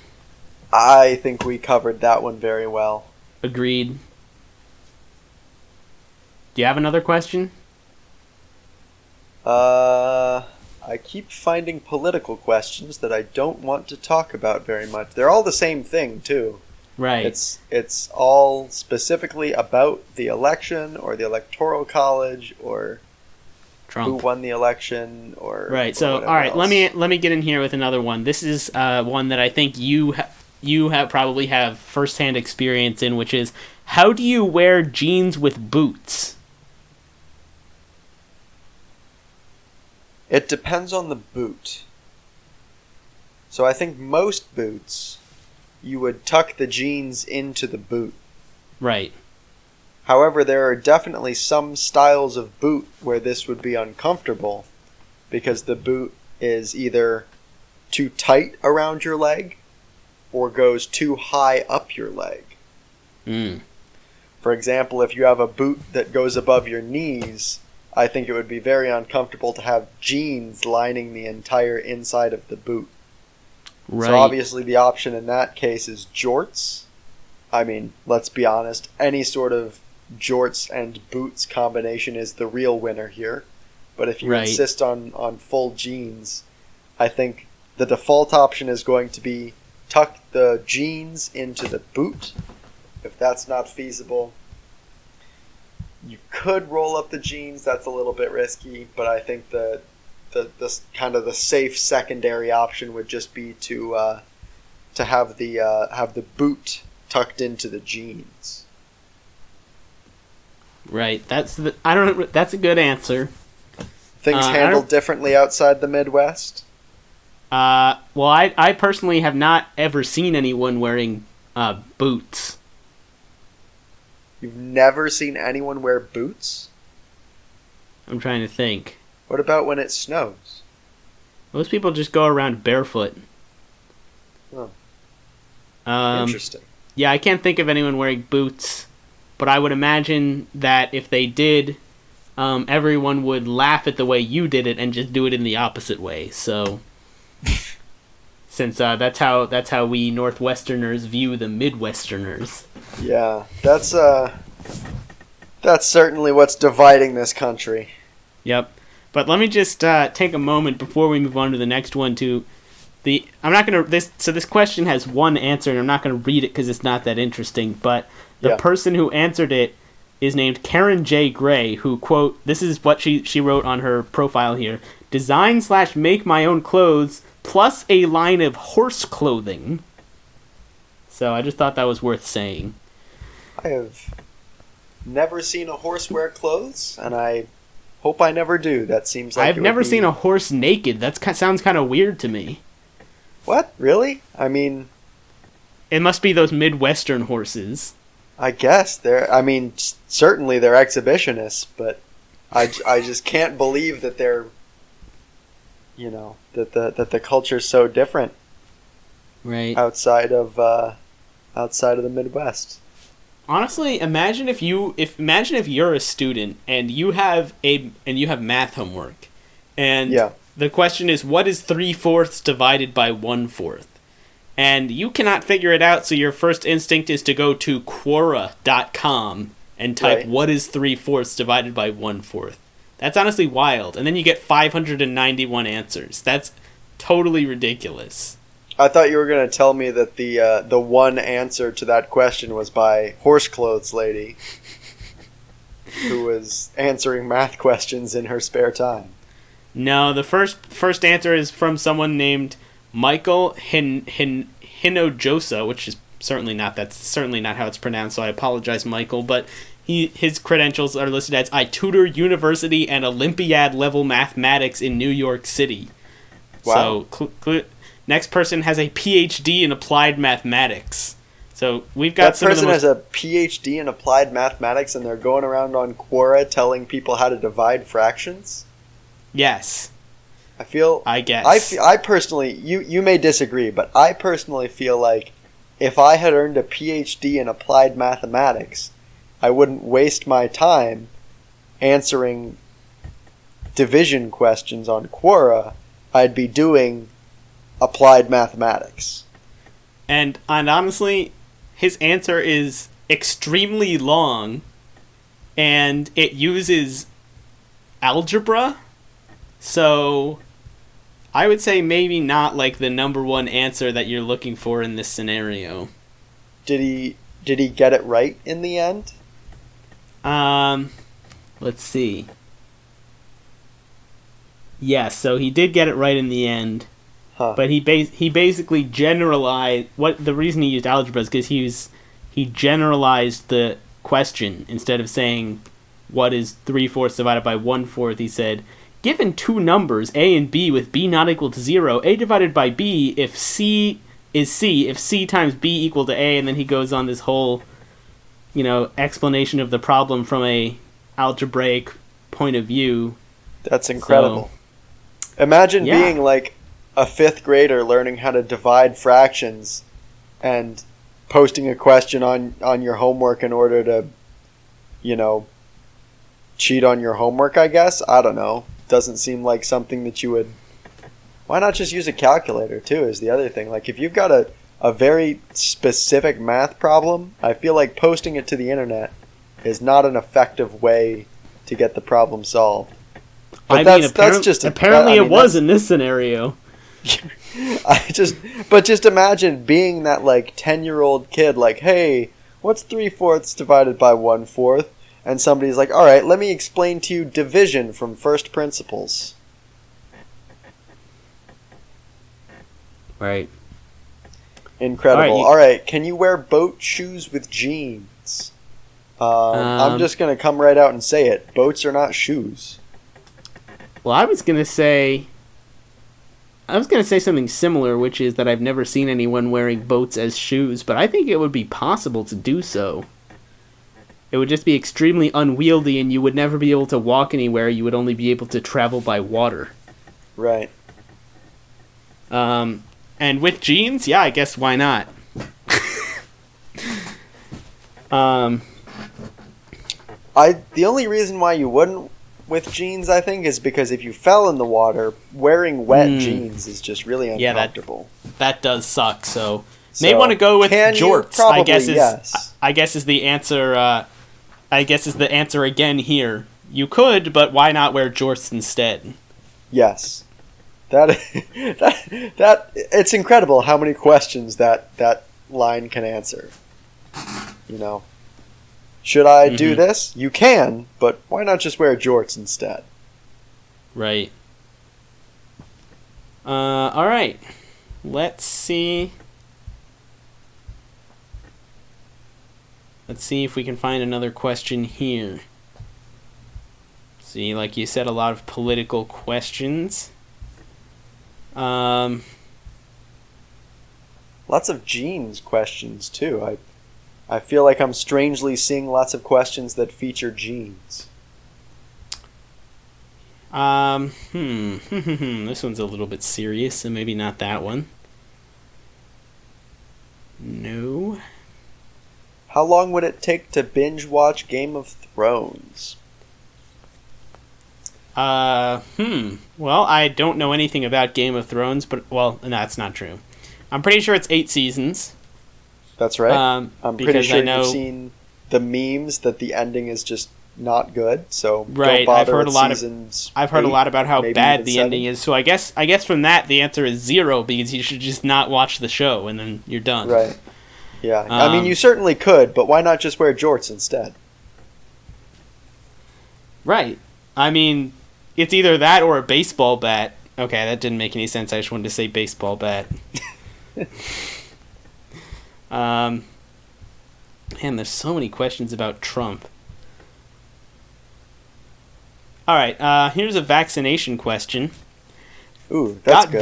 Speaker 2: I think we covered that one very well.
Speaker 1: Agreed. Do you have another question?
Speaker 2: I keep finding political questions that I don't want to talk about very much. They're all the same thing, too.
Speaker 1: Right.
Speaker 2: It's all specifically about the election or the Electoral College or Trump. Who won the election or
Speaker 1: right. So all right,
Speaker 2: else.
Speaker 1: let me get in here with another one. This is one that I think you probably have firsthand experience in, which is how do you wear jeans with boots?
Speaker 2: It depends on the boot. So I think most boots, you would tuck the jeans into the boot.
Speaker 1: Right.
Speaker 2: However, there are definitely some styles of boot where this would be uncomfortable because the boot is either too tight around your leg or goes too high up your leg. For example, if you have a boot that goes above your knees, I think it would be very uncomfortable to have jeans lining the entire inside of the boot. Right. So obviously the option in that case is jorts. I mean, let's be honest, any sort of jorts and boots combination is the real winner here. But if you insist on full jeans, I think the default option is going to be tuck the jeans into the boot. If that's not feasible, you could roll up the jeans. That's a little bit risky, but I think the kind of the safe secondary option would just be to have the boot tucked into the jeans.
Speaker 1: Right. That's a good answer.
Speaker 2: Things handled differently outside the Midwest?
Speaker 1: Well, I personally have not ever seen anyone wearing boots.
Speaker 2: You've never seen anyone wear boots?
Speaker 1: I'm trying to think.
Speaker 2: What about when it snows?
Speaker 1: Most people just go around barefoot.
Speaker 2: Oh. Interesting.
Speaker 1: Yeah, I can't think of anyone wearing boots, but I would imagine that if they did, everyone would laugh at the way you did it and just do it in the opposite way. So, since that's how we Northwesterners view the Midwesterners.
Speaker 2: Yeah, that's certainly what's dividing this country.
Speaker 1: Yep. But let me just take a moment before we move on to the next one I'm not gonna this question has one answer, and I'm not gonna read it because it's not that interesting. But the person who answered it is named Karen J. Gray, who, quote, this is what she wrote on her profile here: design/make my own clothes plus a line of horse clothing. So I just thought that was worth saying.
Speaker 2: I have never seen a horse wear clothes, and I hope I never do. That seems like
Speaker 1: I've never seen a horse naked. That sounds kind of weird to me.
Speaker 2: What? Really? I mean,
Speaker 1: it must be those Midwestern horses.
Speaker 2: I guess certainly they're exhibitionists, but I just can't believe that they're, that the culture's so different,
Speaker 1: right?
Speaker 2: Outside of the Midwest.
Speaker 1: Honestly, imagine if you're a student and you have math homework, and the question is, what is 3/4 divided by 1/4? And you cannot figure it out, so your first instinct is to go to Quora.com and type what is 3/4 divided by 1/4. That's honestly wild. And then you get 591 answers. That's totally ridiculous.
Speaker 2: I thought you were going to tell me that the one answer to that question was by Horse Clothes Lady, who was answering math questions in her spare time.
Speaker 1: No, the first answer is from someone named Michael Hinojosa, which is certainly not how it's pronounced, so I apologize, Michael, but his credentials are listed as I tutor university and Olympiad level mathematics in New York City.
Speaker 2: Wow.
Speaker 1: So next person has a PhD in applied mathematics. So we've got
Speaker 2: that person has a PhD in applied mathematics, and they're going around on Quora telling people how to divide fractions?
Speaker 1: Yes.
Speaker 2: I guess. I personally, you may disagree, but I personally feel like if I had earned a PhD in applied mathematics, I wouldn't waste my time answering division questions on Quora. I'd be doing applied mathematics.
Speaker 1: And honestly, his answer is extremely long, and it uses algebra, so I would say maybe not like the number one answer that you're looking for in this scenario.
Speaker 2: Did he get it right in the end?
Speaker 1: Let's see. Yes, so he did get it right in the end.
Speaker 2: Huh.
Speaker 1: But he basically generalized the reason he used algebra is because he generalized the question. Instead of saying what is 3/4 divided by 1/4, he said, given two numbers, A and B, with B not equal to 0, A divided by B if C is C, if C times B equal to A, and then he goes on this whole, explanation of the problem from a algebraic point of view.
Speaker 2: That's incredible. So, imagine being like a 5th grader learning how to divide fractions and posting a question on your homework in order to, cheat on your homework, I guess. I don't know. Doesn't seem like something that you would... Why not just use a calculator, too, is the other thing. Like, if you've got a very specific math problem, I feel like posting it to the internet is not an effective way to get the problem solved. But
Speaker 1: apparently it was in this scenario.
Speaker 2: Just imagine being that, 10-year-old kid, hey, what's 3/4 divided by 1/4? And somebody's like, all right, let me explain to you division from first principles.
Speaker 1: Right.
Speaker 2: Incredible. All right, can you wear boat shoes with jeans? I'm just going to come right out and say it. Boats are not shoes.
Speaker 1: Well, I was going to say something similar, which is that I've never seen anyone wearing boats as shoes, but I think it would be possible to do so. It would just be extremely unwieldy, and you would never be able to walk anywhere. You would only be able to travel by water.
Speaker 2: Right.
Speaker 1: And with jeans, I guess why not?
Speaker 2: The only reason why you wouldn't with jeans, I think, is because if you fell in the water, wearing wet jeans is just really uncomfortable.
Speaker 1: Yeah, that does suck. So may want to go with jorts.
Speaker 2: Probably, yes.
Speaker 1: I guess is the answer. I guess is the answer again here. You could, but why not wear jorts instead?
Speaker 2: Yes. That it's incredible how many questions that line can answer. You know. Should I do this? You can, but why not just wear jorts instead?
Speaker 1: Right. Alright. Let's see. Let's see if we can find another question here. See, like you said, a lot of political questions.
Speaker 2: Lots of genes questions, too. I feel like I'm strangely seeing lots of questions that feature genes.
Speaker 1: This one's a little bit serious, so maybe not that one. No.
Speaker 2: How long would it take to binge watch Game of Thrones?
Speaker 1: Well, I don't know anything about Game of Thrones, but, well, no, that's not true. I'm pretty sure it's 8 seasons.
Speaker 2: That's right. I'm pretty sure
Speaker 1: you've
Speaker 2: seen the memes that the ending is just not good, so
Speaker 1: right.
Speaker 2: Don't bother
Speaker 1: I've heard a lot about how bad the ending is, so I guess from that the answer is 0, because you should just not watch the show, and then you're done.
Speaker 2: Right. Yeah, I mean, you certainly could, but why not just wear jorts instead?
Speaker 1: Right. I mean, it's either that or a baseball bat. Okay, that didn't make any sense. I just wanted to say baseball bat. Man, there's so many questions about Trump. Alright, here's a vaccination question.
Speaker 2: Ooh, that's good.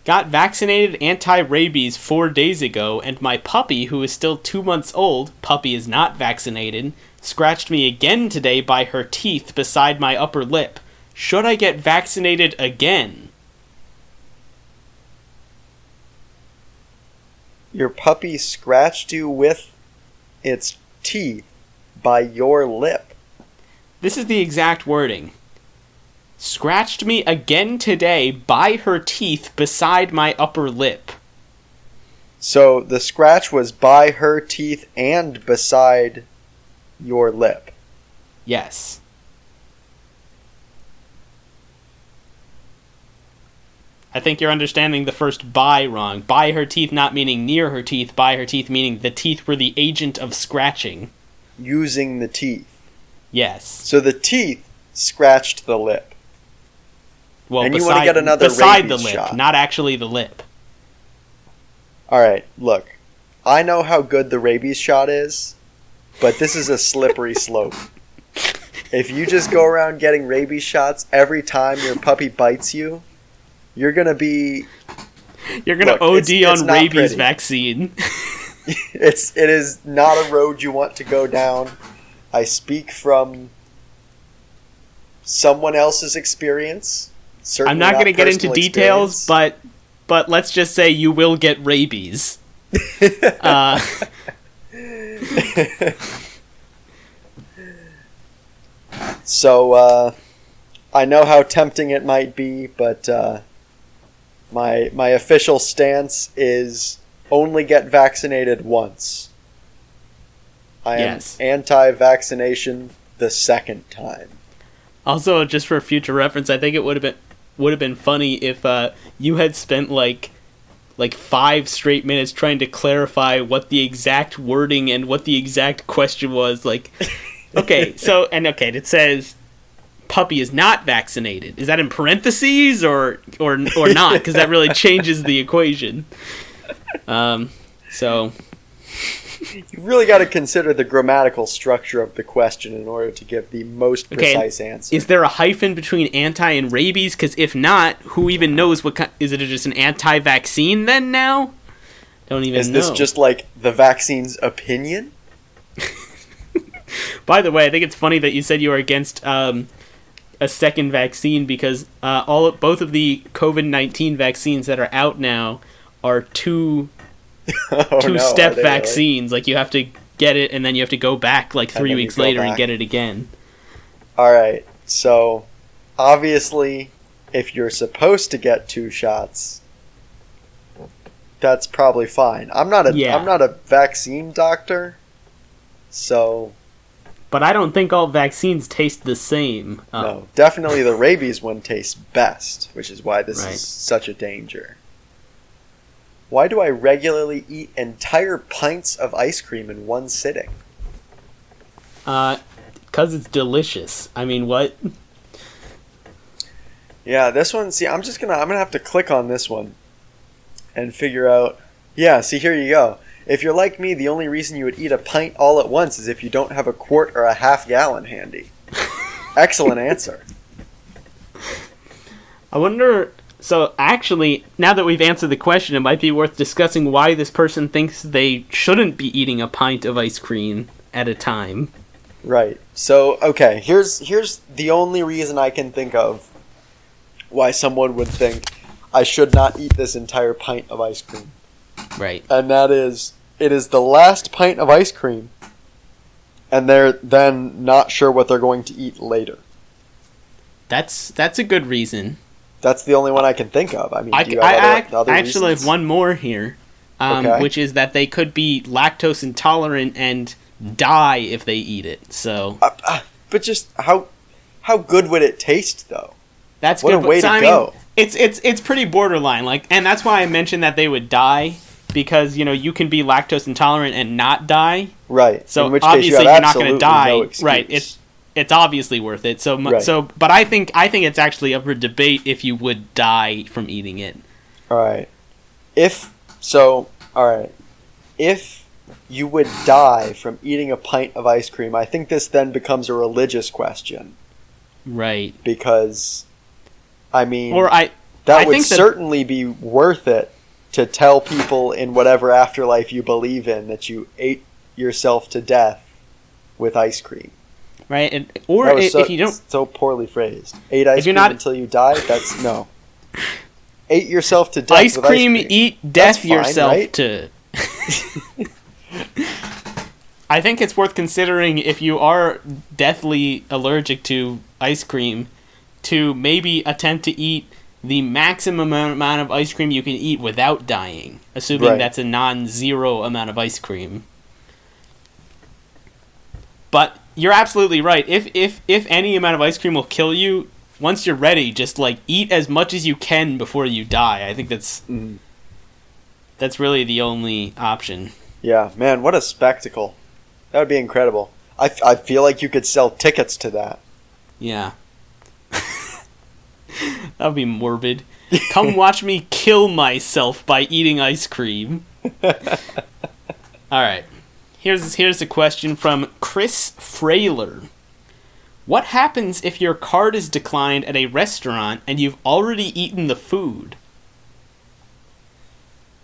Speaker 1: Got vaccinated anti-rabies 4 days ago, and my puppy, who is still 2 months old, puppy is not vaccinated, scratched me again today by her teeth beside my upper lip. Should I get vaccinated again?
Speaker 2: Your puppy scratched you with its teeth by your lip.
Speaker 1: This is the exact wording. Scratched me again today by her teeth beside my upper lip.
Speaker 2: So the scratch was by her teeth and beside your lip.
Speaker 1: Yes. I think you're understanding the first by wrong. By her teeth not meaning near her teeth, by her teeth meaning the teeth were the agent of scratching.
Speaker 2: Using the teeth.
Speaker 1: Yes.
Speaker 2: So the teeth scratched the lip.
Speaker 1: Well,
Speaker 2: and you want to get another
Speaker 1: beside the
Speaker 2: rabies
Speaker 1: lip,
Speaker 2: shot.
Speaker 1: not actually the lip.
Speaker 2: Alright, look. I know how good the rabies shot is, but this is a slippery slope. If you just go around getting rabies shots every time your puppy bites you, you're going to be...
Speaker 1: You're going to OD on rabies vaccine.
Speaker 2: It is not a road you want to go down. I speak from someone else's experience. Certainly
Speaker 1: I'm not going to get into details, but let's just say you will get rabies.
Speaker 2: So, I know how tempting it might be, but my official stance is only get vaccinated once. I am anti-vaccination the second time.
Speaker 1: Also, just for future reference, I think it would have been funny if you had spent like 5 straight minutes trying to clarify what the exact wording and what the exact question was. Like, okay, it says puppy is not vaccinated. Is that in parentheses or not? Because that really changes the equation. So
Speaker 2: you really got to consider the grammatical structure of the question in order to give the most precise answer.
Speaker 1: Is there a hyphen between anti and rabies? Because if not, who even knows what kind... Is it just an anti-vaccine then now? Don't even know.
Speaker 2: Is this just like the vaccine's opinion?
Speaker 1: By the way, I think it's funny that you said you were against a second vaccine because both of the COVID-19 vaccines that are out now are two-step vaccines. Really? Like, you have to get it, and then you have to go back, 3 weeks later and get it again.
Speaker 2: Alright, so, obviously, if you're supposed to get 2 shots, that's probably fine. I'm not a vaccine doctor, So...
Speaker 1: But I don't think all vaccines taste the same.
Speaker 2: No, definitely the rabies one tastes best, which is why this is such a danger. Why do I regularly eat entire pints of ice cream in one sitting?
Speaker 1: 'Cause it's delicious. I mean, what?
Speaker 2: Yeah, this one, see, I'm gonna have to click on this one and figure out. Yeah, see, here you go. If you're like me, the only reason you would eat a pint all at once is if you don't have a quart or a half gallon handy. Excellent answer.
Speaker 1: I wonder... So, actually, now that we've answered the question, it might be worth discussing why this person thinks they shouldn't be eating a pint of ice cream at a time.
Speaker 2: Right. So, okay, here's the only reason I can think of why someone would think I should not eat this entire pint of ice cream.
Speaker 1: Right.
Speaker 2: And that is, it is the last pint of ice cream, and they're then not sure what they're going to eat later.
Speaker 1: That's a good reason.
Speaker 2: That's the only one I can think of. I mean, do you
Speaker 1: I
Speaker 2: have other
Speaker 1: actually
Speaker 2: reasons?
Speaker 1: have one more here, which is that they could be lactose intolerant and die if they eat it. So,
Speaker 2: but just how good would it taste, though?
Speaker 1: That's
Speaker 2: what
Speaker 1: good.
Speaker 2: a way to go.
Speaker 1: It's pretty borderline, like, and that's why I mentioned that they would die, because you can be lactose intolerant and not die.
Speaker 2: Right.
Speaker 1: So
Speaker 2: in which
Speaker 1: obviously
Speaker 2: case you
Speaker 1: you're not going to die.
Speaker 2: no excuse.
Speaker 1: Right. It's obviously worth it. But I think it's actually up for debate if you would die from eating it.
Speaker 2: All right. If you would die from eating a pint of ice cream, I think this then becomes a religious question.
Speaker 1: Right.
Speaker 2: Because, I mean,
Speaker 1: I
Speaker 2: would
Speaker 1: think
Speaker 2: certainly be worth it to tell people in whatever afterlife you believe in that you ate yourself to death with ice cream.
Speaker 1: Right, if you don't...
Speaker 2: So poorly phrased. Ate ice cream until you died? That's... No. Ate yourself to death with ice cream.
Speaker 1: Eat death
Speaker 2: fine,
Speaker 1: yourself
Speaker 2: right?
Speaker 1: to... I think it's worth considering, if you are deathly allergic to ice cream, to maybe attempt to eat the maximum amount of ice cream you can eat without dying, assuming that's a non-zero amount of ice cream. But you're absolutely right. If any amount of ice cream will kill you, once you're ready, just eat as much as you can before you die. I think that's really the only option.
Speaker 2: Yeah, man, what a spectacle. That would be incredible. I feel like you could sell tickets to that.
Speaker 1: Yeah. That would be morbid. Come watch me kill myself by eating ice cream. Alright. Here's a question from Chris Frailer. What happens if your card is declined at a restaurant and you've already eaten the food?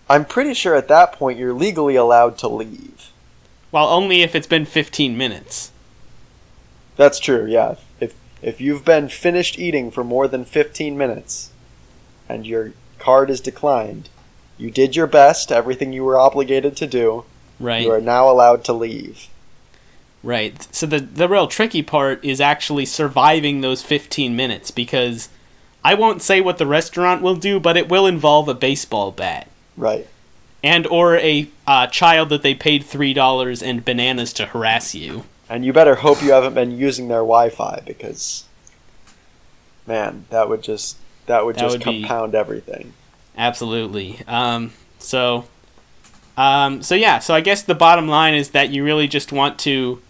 Speaker 2: I'm pretty sure at that point you're legally allowed to leave.
Speaker 1: Well, only if it's been 15 minutes.
Speaker 2: That's true, yeah. If you've been finished eating for more than 15 minutes and your card is declined, you did your best, everything you were obligated to do.
Speaker 1: Right.
Speaker 2: You are now allowed to leave.
Speaker 1: Right. So the real tricky part is actually surviving those 15 minutes, because I won't say what the restaurant will do, but it will involve a baseball bat.
Speaker 2: Right.
Speaker 1: And or a child that they paid $3 and bananas to harass you.
Speaker 2: And you better hope you haven't been using their Wi-Fi, because, man, that would just compound everything.
Speaker 1: Absolutely. So I guess the bottom line is that you really just want to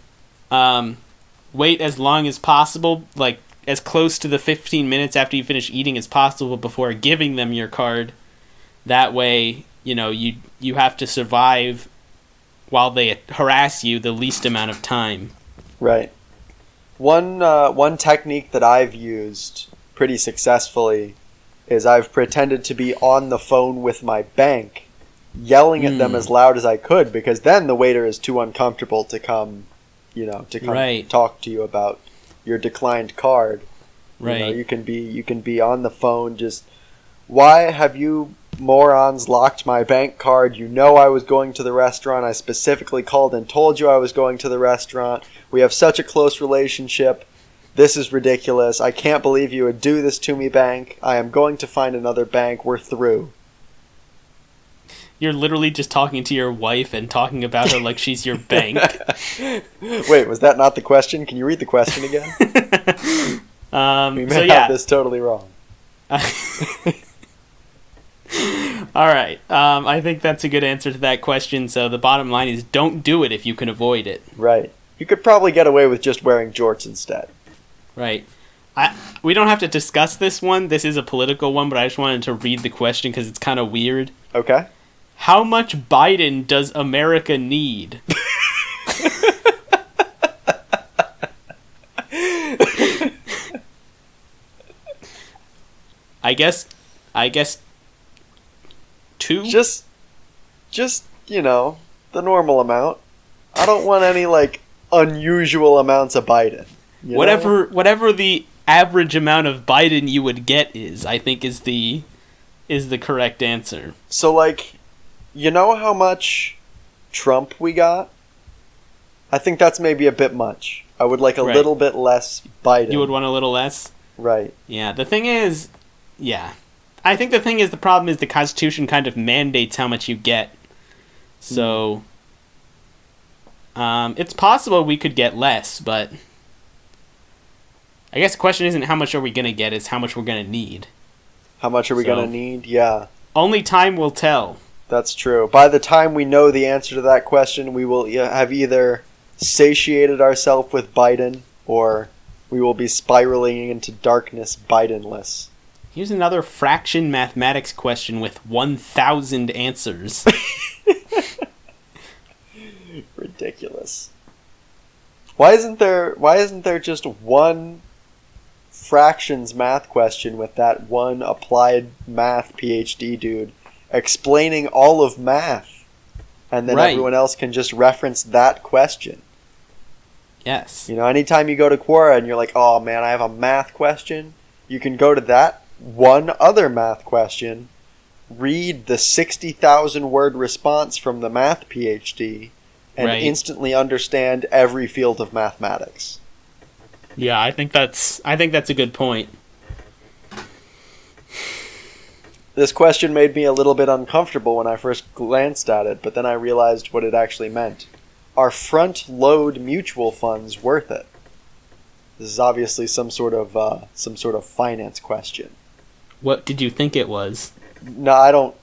Speaker 1: wait as long as possible, like as close to the 15 minutes after you finish eating as possible before giving them your card. That way, you have to survive while they harass you the least amount of time.
Speaker 2: Right. One technique that I've used pretty successfully is I've pretended to be on the phone with my bank, yelling at them as loud as I could, because then the waiter is too uncomfortable to come talk to you about your declined card.
Speaker 1: Right.
Speaker 2: You can be on the phone just, why have you morons locked my bank card? You know I was going to the restaurant. I specifically called and told you I was going to the restaurant. We have such a close relationship. This is ridiculous. I can't believe you would do this to me, bank. I am going to find another bank. We're through.
Speaker 1: You're literally just talking to your wife and talking about her like she's your bank.
Speaker 2: Wait, was that not the question? Can you read the question again? We may have this totally wrong.
Speaker 1: All right. I think that's a good answer to that question. So the bottom line is don't do it if you can avoid it.
Speaker 2: Right. You could probably get away with just wearing jorts instead.
Speaker 1: Right. We don't have to discuss this one. This is a political one, but I just wanted to read the question because it's kind of weird.
Speaker 2: Okay.
Speaker 1: How much Biden does America need? I guess 2?
Speaker 2: Just the normal amount. I don't want any, unusual amounts of Biden.
Speaker 1: Whatever the average amount of Biden you would get is, I think is the correct answer.
Speaker 2: So, you know how much Trump we got? I think that's maybe a bit much. I would like a little bit less Biden.
Speaker 1: You would want a little less?
Speaker 2: Right.
Speaker 1: Yeah, the thing is... Yeah. I think the problem is the Constitution kind of mandates how much you get. So... it's possible we could get less, but... I guess the question isn't how much are we going to get, it's how much we're going to need.
Speaker 2: How much are we going to need? Yeah.
Speaker 1: Only time will tell.
Speaker 2: That's true. By the time we know the answer to that question, we will have either satiated ourselves with Biden, or we will be spiraling into darkness Bidenless.
Speaker 1: Here's another fraction mathematics question with 1,000 answers.
Speaker 2: Ridiculous. Why isn't there just one fractions math question with that one applied math PhD dude explaining all of math, and then everyone else can just reference that question?
Speaker 1: Yes.
Speaker 2: Anytime you go to Quora and you're like, oh man, I have a math question, you can go to that one other math question, read the 60,000 word response from the math PhD, and instantly understand every field of mathematics.
Speaker 1: Yeah, I think that's a good point.
Speaker 2: This question made me a little bit uncomfortable when I first glanced at it, but then I realized what it actually meant. Are front-load mutual funds worth it? This is obviously some sort of finance question.
Speaker 1: What did you think it was?
Speaker 2: No, I don't.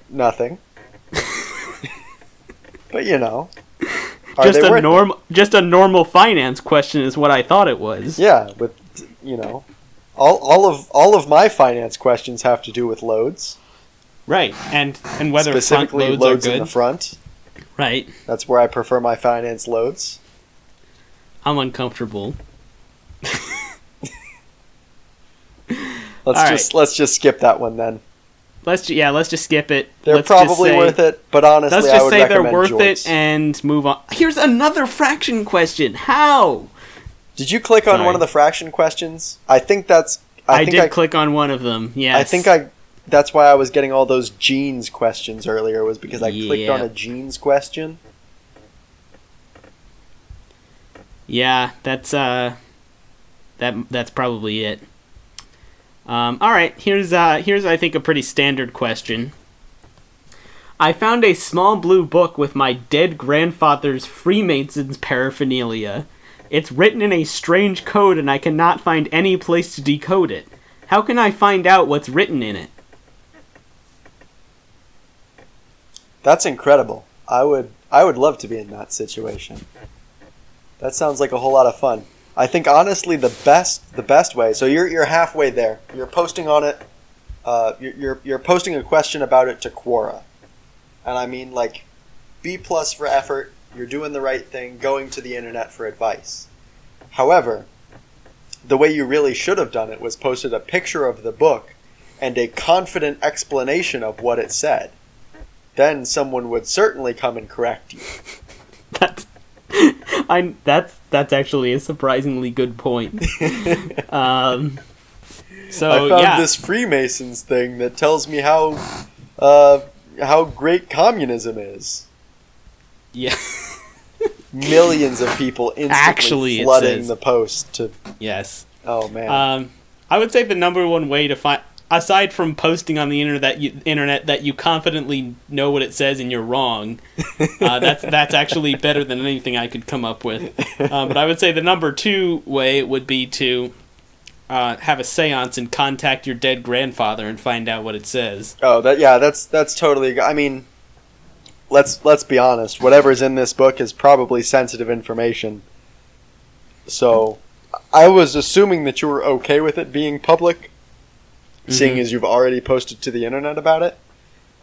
Speaker 2: Nothing. But
Speaker 1: just a normal finance question is what I thought it was.
Speaker 2: Yeah, but all of my finance questions have to do with loads.
Speaker 1: Right, and whether
Speaker 2: specifically
Speaker 1: front
Speaker 2: loads
Speaker 1: are good.
Speaker 2: In the front.
Speaker 1: Right.
Speaker 2: That's where I prefer my finance loads.
Speaker 1: I'm uncomfortable.
Speaker 2: Let's just skip that one then.
Speaker 1: Let's just skip it.
Speaker 2: They're probably worth it, but honestly,
Speaker 1: let's
Speaker 2: I
Speaker 1: just
Speaker 2: would
Speaker 1: say
Speaker 2: recommend
Speaker 1: they're worth
Speaker 2: Jorts.
Speaker 1: it and move on. Here's another fraction question. How?
Speaker 2: Did you click on one of the fraction questions? I did
Speaker 1: click on one of them. Yes.
Speaker 2: That's why I was getting all those genes questions earlier, was because I clicked on a genes question.
Speaker 1: Yeah, that's probably it. All right, here's I think a pretty standard question. I found a small blue book with my dead grandfather's Freemasons paraphernalia. It's written in a strange code and I cannot find any place to decode it. How can I find out what's written in it?
Speaker 2: That's incredible. I would love to be in that situation. That sounds like a whole lot of fun. I think honestly the best way. So you're halfway there. You're posting on it. You're posting a question about it to Quora, and I mean B+ for effort. You're doing the right thing, going to the internet for advice. However, the way you really should have done it was posted a picture of the book and a confident explanation of what it said. Then someone would certainly come and correct you.
Speaker 1: That's actually a surprisingly good point. So
Speaker 2: I found this Freemasons thing that tells me how great communism is.
Speaker 1: Yeah.
Speaker 2: Millions of people instantly flooding the post to.
Speaker 1: Yes.
Speaker 2: Oh man.
Speaker 1: I would say the number one way to find. aside from posting on the internet that you confidently know what it says and you're wrong, that's actually better than anything I could come up with. But I would say the number 2 way would be to have a seance and contact your dead grandfather and find out what it says.
Speaker 2: Oh, that's totally. I mean, let's be honest. Whatever's in this book is probably sensitive information. So, I was assuming that you were okay with it being public, seeing as you've already posted to the internet about it.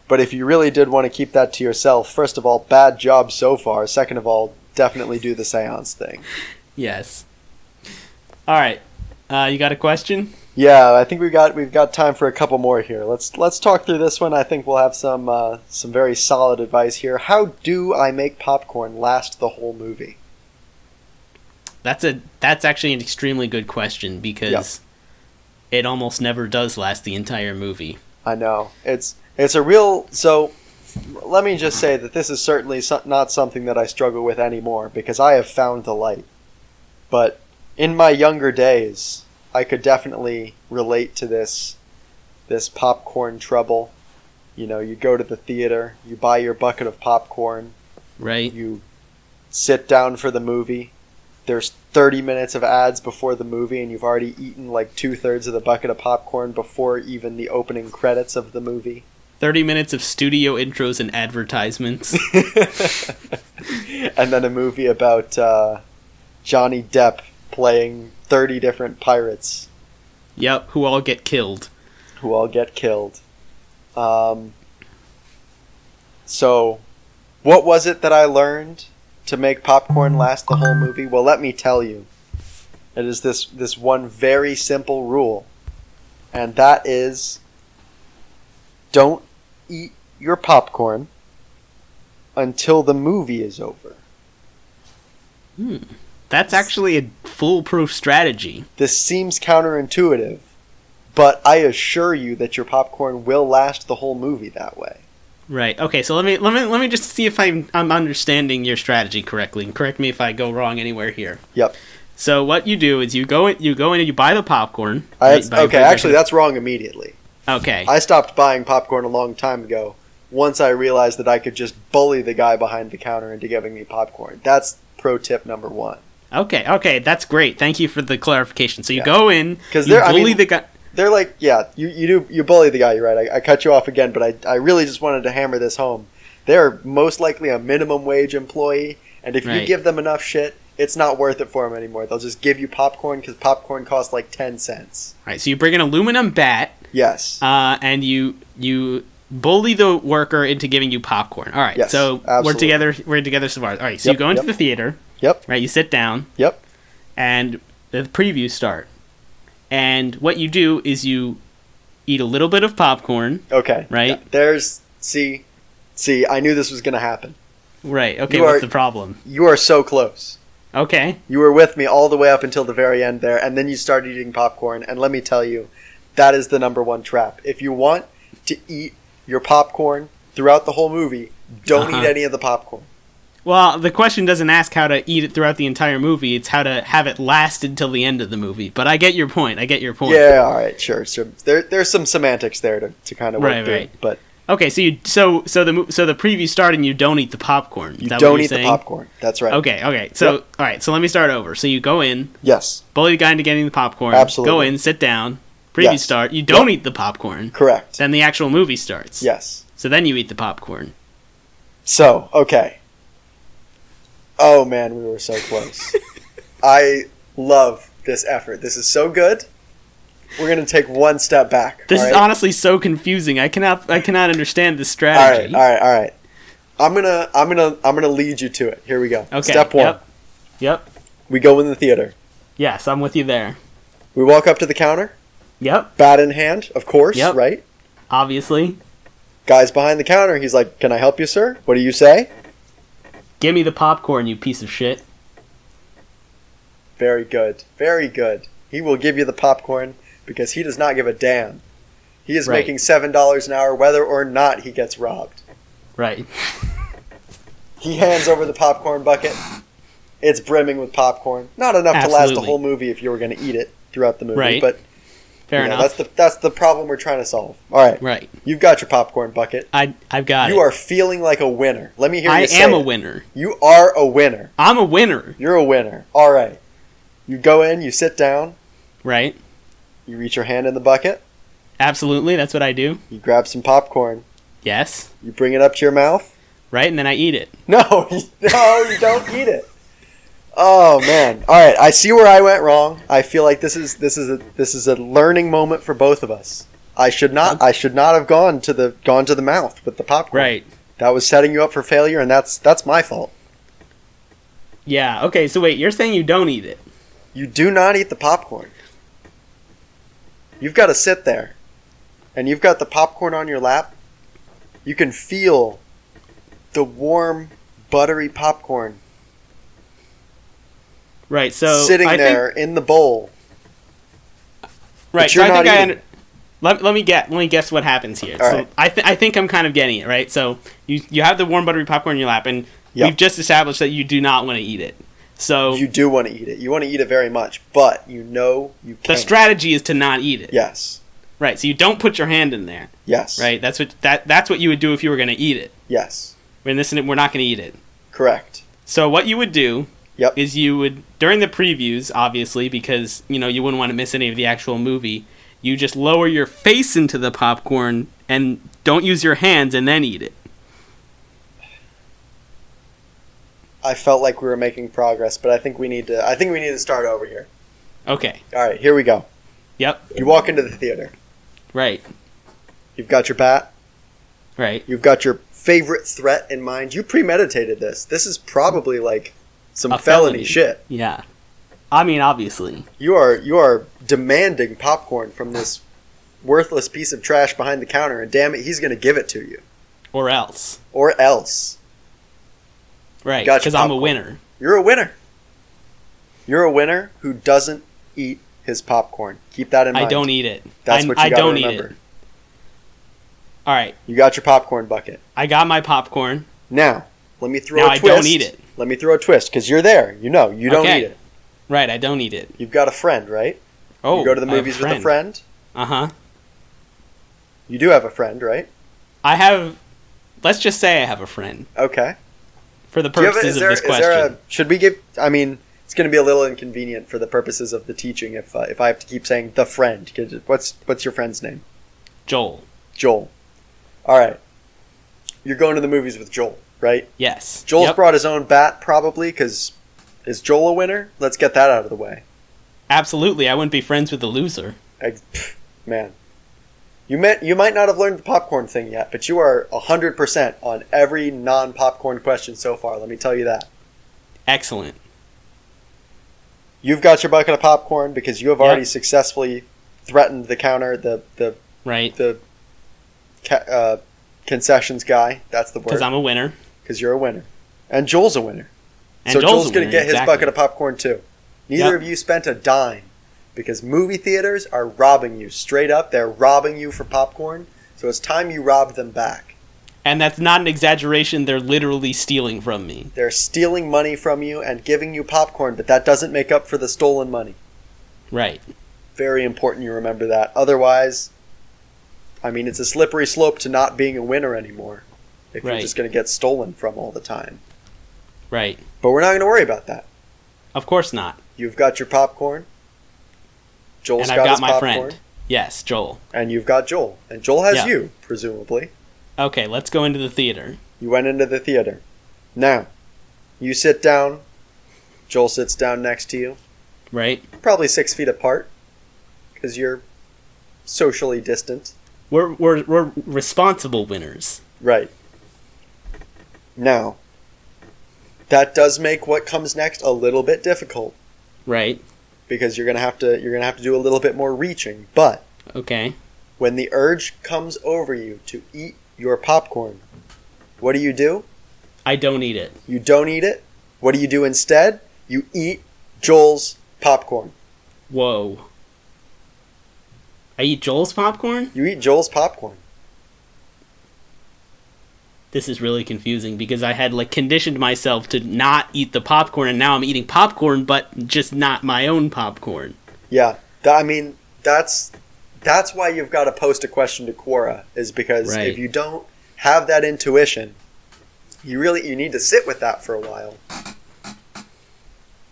Speaker 2: But if you really did want to keep that to yourself, first of all, bad job so far. Second of all, definitely do the seance thing.
Speaker 1: Yes. All right. You got a question?
Speaker 2: Yeah, I think we've got time for a couple more here. Let's talk through this one. I think we'll have some very solid advice here. How do I make popcorn last the whole movie?
Speaker 1: That's actually an extremely good question because it almost never does last the entire movie.
Speaker 2: I know. It's a real... So, let me just say that this is certainly not something that I struggle with anymore because I have found the light. But in my younger days, I could definitely relate to this popcorn trouble. You know, you go to the theater, you buy your bucket of popcorn.
Speaker 1: Right.
Speaker 2: You sit down for the movie. There's 30 minutes of ads before the movie, and you've already eaten like 2/3 of the bucket of popcorn before even the opening credits of the movie.
Speaker 1: 30 minutes of studio intros and advertisements.
Speaker 2: And then a movie about Johnny Depp playing 30 different pirates.
Speaker 1: Yep, who all get killed.
Speaker 2: So, what was it that I learned to make popcorn last the whole movie? Well, let me tell you. It is this one very simple rule. And that is, don't eat your popcorn until the movie is over.
Speaker 1: That's actually a foolproof strategy.
Speaker 2: This seems counterintuitive, but I assure you that your popcorn will last the whole movie that way.
Speaker 1: Right. Okay. So let me just see if I'm understanding your strategy correctly, and correct me if I go wrong anywhere here.
Speaker 2: Yep. So
Speaker 1: what you do is you go in and you buy the popcorn.
Speaker 2: Actually, that's wrong immediately.
Speaker 1: Okay.
Speaker 2: I stopped buying popcorn a long time ago. Once I realized that I could just bully the guy behind the counter into giving me popcorn. That's pro tip number 1.
Speaker 1: Okay, that's great. Thank you for the clarification. So you go in, you bully the guy.
Speaker 2: They're like, you bully the guy, you're right. I cut you off again, but I really just wanted to hammer this home. They're most likely a minimum wage employee, and if you give them enough shit, it's not worth it for them anymore. They'll just give you popcorn because popcorn costs like 10 cents. All
Speaker 1: right, so you bring an aluminum bat.
Speaker 2: Yes.
Speaker 1: And you bully the worker into giving you popcorn. All right,
Speaker 2: yes,
Speaker 1: so
Speaker 2: absolutely.
Speaker 1: we're together so far. All right, so you go into the theater.
Speaker 2: Yep.
Speaker 1: Right, you sit down.
Speaker 2: Yep.
Speaker 1: And the previews start. And what you do is you eat a little bit of popcorn.
Speaker 2: Okay.
Speaker 1: Right?
Speaker 2: Yeah. See, I knew this was going to happen.
Speaker 1: Right. Okay, what's the problem?
Speaker 2: You are so close.
Speaker 1: Okay.
Speaker 2: You were with me all the way up until the very end there, and then you started eating popcorn, and let me tell you, that is the number 1 trap. If you want to eat your popcorn throughout the whole movie, don't eat any of the popcorn.
Speaker 1: Well, the question doesn't ask how to eat it throughout the entire movie. It's how to have it last until the end of the movie. But I get your point.
Speaker 2: Yeah, all right, sure. So there's some semantics there to kind of work through. But
Speaker 1: okay, so the preview start and you don't eat the popcorn.
Speaker 2: You don't eat the popcorn. That's right.
Speaker 1: Okay. So all right. So let me start over. So you go in.
Speaker 2: Yes.
Speaker 1: Bully the guy into getting the popcorn.
Speaker 2: Absolutely.
Speaker 1: Go in, sit down. Preview start. You don't eat the popcorn.
Speaker 2: Correct.
Speaker 1: Then the actual movie starts.
Speaker 2: Yes.
Speaker 1: So then you eat the popcorn.
Speaker 2: So okay. Oh man, we were so close. I love this effort. This is so good. We're gonna take one step back.
Speaker 1: This is honestly so confusing. I cannot understand this strategy.
Speaker 2: All right. I'm gonna lead you to it. Here we go.
Speaker 1: Okay.
Speaker 2: Step 1.
Speaker 1: Yep.
Speaker 2: We go in the theater.
Speaker 1: Yes, I'm with you there.
Speaker 2: We walk up to the counter.
Speaker 1: Yep.
Speaker 2: Bat in hand, of course.
Speaker 1: Yep.
Speaker 2: Right.
Speaker 1: Obviously.
Speaker 2: Guy's behind the counter. He's like, "Can I help you, sir?" What do you say?
Speaker 1: Give me the popcorn, you piece of shit.
Speaker 2: Very good. Very good. He will give you the popcorn because he does not give a damn. He is making $7 an hour whether or not he gets robbed.
Speaker 1: Right.
Speaker 2: He hands over the popcorn bucket. It's brimming with popcorn. Not enough to last the whole movie if you were going to eat it throughout the movie.
Speaker 1: Right.
Speaker 2: But
Speaker 1: Fair enough.
Speaker 2: That's the problem we're trying to solve. All right.
Speaker 1: Right.
Speaker 2: You've got your popcorn bucket.
Speaker 1: I've got it.
Speaker 2: You are feeling like a winner. Let me hear you say it.
Speaker 1: I am a winner.
Speaker 2: You are a winner.
Speaker 1: I'm a winner.
Speaker 2: You're a winner. All right. You go in, you sit down.
Speaker 1: Right.
Speaker 2: You reach your hand in the bucket.
Speaker 1: Absolutely, that's what I do.
Speaker 2: You grab some popcorn.
Speaker 1: Yes.
Speaker 2: You bring it up to your mouth.
Speaker 1: Right, and then I eat it.
Speaker 2: No, you don't eat it. Oh man! All right, I see where I went wrong. I feel like this is a learning moment for both of us. I should not have gone to the mouth with the popcorn.
Speaker 1: Right.
Speaker 2: That was setting you up for failure, and that's my fault.
Speaker 1: Yeah. Okay. So wait, you're saying you don't eat it?
Speaker 2: You do not eat the popcorn. You've got to sit there, and you've got the popcorn on your lap. You can feel the warm, buttery popcorn.
Speaker 1: Right, so
Speaker 2: sitting there in the bowl.
Speaker 1: Right, so I think let me guess what happens here.
Speaker 2: All
Speaker 1: so
Speaker 2: right.
Speaker 1: I think I'm kind of getting it, right? So you have the warm buttery popcorn in your lap, and we've just established that you do not want to eat it. So
Speaker 2: you do want to eat it. You want to eat it very much, but you know you can't.
Speaker 1: The strategy is to not eat it.
Speaker 2: Yes.
Speaker 1: Right, so you don't put your hand in there.
Speaker 2: Yes.
Speaker 1: Right, that's what you would do if you were going to eat it.
Speaker 2: Yes.
Speaker 1: We're not going to eat it.
Speaker 2: Correct.
Speaker 1: So what you would do
Speaker 2: Yep.
Speaker 1: is you would, during the previews, obviously, because, you wouldn't want to miss any of the actual movie, you just lower your face into the popcorn and don't use your hands and then eat it.
Speaker 2: I felt like we were making progress, but I think we need to start over here.
Speaker 1: Okay.
Speaker 2: All right, here we go.
Speaker 1: Yep.
Speaker 2: You walk into the theater.
Speaker 1: Right.
Speaker 2: You've got your bat.
Speaker 1: Right.
Speaker 2: You've got your favorite threat in mind. You premeditated this. This is probably like some felony shit.
Speaker 1: Yeah. I mean, obviously.
Speaker 2: You are demanding popcorn from this worthless piece of trash behind the counter, and damn it, he's going to give it to you.
Speaker 1: Or else.
Speaker 2: Or else.
Speaker 1: Right, because I'm a winner.
Speaker 2: You're a winner. You're a winner who doesn't eat his popcorn. Keep that in mind.
Speaker 1: I don't eat it.
Speaker 2: That's what you got to remember.
Speaker 1: All right.
Speaker 2: You got your popcorn bucket.
Speaker 1: I got my popcorn.
Speaker 2: Now, let me throw a twist.
Speaker 1: I don't eat it.
Speaker 2: Let me throw a twist, because you're there. You don't eat it.
Speaker 1: Right, I don't eat it.
Speaker 2: You've got a friend, right?
Speaker 1: Oh,
Speaker 2: you go to the movies with a friend?
Speaker 1: Uh-huh.
Speaker 2: You do have a friend, right?
Speaker 1: Let's just say I have a friend.
Speaker 2: Okay.
Speaker 1: For the purposes of this question.
Speaker 2: Should we give, it's going to be a little inconvenient for the purposes of the teaching if I have to keep saying the friend. What's your friend's name?
Speaker 1: Joel.
Speaker 2: Joel. All right. You're going to the movies with Joel, right?
Speaker 1: Yes.
Speaker 2: Joel's brought his own bat, probably, because is Joel a winner? Let's get that out of the way.
Speaker 1: Absolutely. I wouldn't be friends with the loser.
Speaker 2: Man. You might not have learned the popcorn thing yet, but you are 100% on every non-popcorn question so far, let me tell you that.
Speaker 1: Excellent.
Speaker 2: You've got your bucket of popcorn because you have already successfully threatened the counter, the concessions guy. That's the word.
Speaker 1: Because I'm a winner.
Speaker 2: Because you're a winner. And Joel's a winner.
Speaker 1: And
Speaker 2: so
Speaker 1: Joel's
Speaker 2: going to get his bucket of popcorn too. Neither of you spent a dime. Because movie theaters are robbing you. Straight up, they're robbing you for popcorn. So it's time you robbed them back.
Speaker 1: And that's not an exaggeration. They're literally stealing from me.
Speaker 2: They're stealing money from you and giving you popcorn, but that doesn't make up for the stolen money.
Speaker 1: Right.
Speaker 2: Very important you remember that. Otherwise, it's a slippery slope to not being a winner anymore. If you're just going to get stolen from all the time.
Speaker 1: Right.
Speaker 2: But we're not going to worry about that.
Speaker 1: Of course not.
Speaker 2: You've got your popcorn. Joel's
Speaker 1: got
Speaker 2: his
Speaker 1: my
Speaker 2: popcorn.
Speaker 1: friend. Yes, Joel.
Speaker 2: And you've got Joel. And Joel has you, presumably.
Speaker 1: Okay, let's go into the theater.
Speaker 2: You went into the theater. Now, you sit down. Joel sits down next to you.
Speaker 1: Right.
Speaker 2: Probably 6 feet apart. Because you're socially distant.
Speaker 1: We're responsible winners.
Speaker 2: Right. Now, that does make what comes next a little bit difficult.
Speaker 1: Right.
Speaker 2: Because you're gonna have to do a little bit more reaching. But
Speaker 1: okay,
Speaker 2: when the urge comes over you to eat your popcorn, what do?
Speaker 1: I don't eat it.
Speaker 2: You don't eat it? What do you do instead? You eat Joel's popcorn.
Speaker 1: Whoa. I eat Joel's popcorn?
Speaker 2: You eat Joel's popcorn.
Speaker 1: This is really confusing because I had conditioned myself to not eat the popcorn, and now I'm eating popcorn, but just not my own popcorn.
Speaker 2: Yeah, that's That's why you've got to post a question to Quora, is because
Speaker 1: Right.
Speaker 2: if you don't have that intuition, you need to sit with that for a while.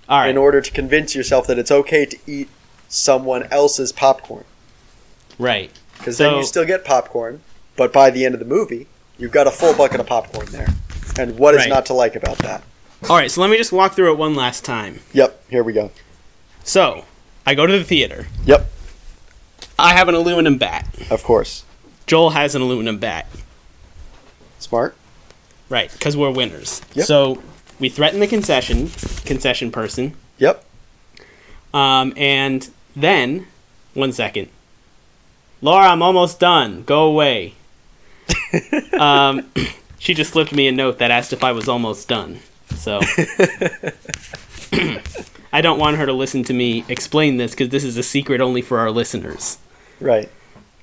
Speaker 1: All right.
Speaker 2: In order to convince yourself that it's okay to eat someone else's popcorn.
Speaker 1: Right.
Speaker 2: Because then you still get popcorn, but by the end of the movie, you've got a full bucket of popcorn there. And what is not to like about that?
Speaker 1: All right, so let me just walk through it one last time.
Speaker 2: Yep, here we go.
Speaker 1: So, I go to the theater.
Speaker 2: Yep.
Speaker 1: I have an aluminum bat.
Speaker 2: Of course.
Speaker 1: Joel has an aluminum bat.
Speaker 2: Smart.
Speaker 1: Right, because we're winners.
Speaker 2: Yep.
Speaker 1: So, we threaten the concession person.
Speaker 2: Yep.
Speaker 1: And then, 1 second. Laura, I'm almost done. Go away. She just slipped me a note that asked if I was almost done. So, I don't want her to listen to me explain this because this is a secret only for our listeners.
Speaker 2: Right.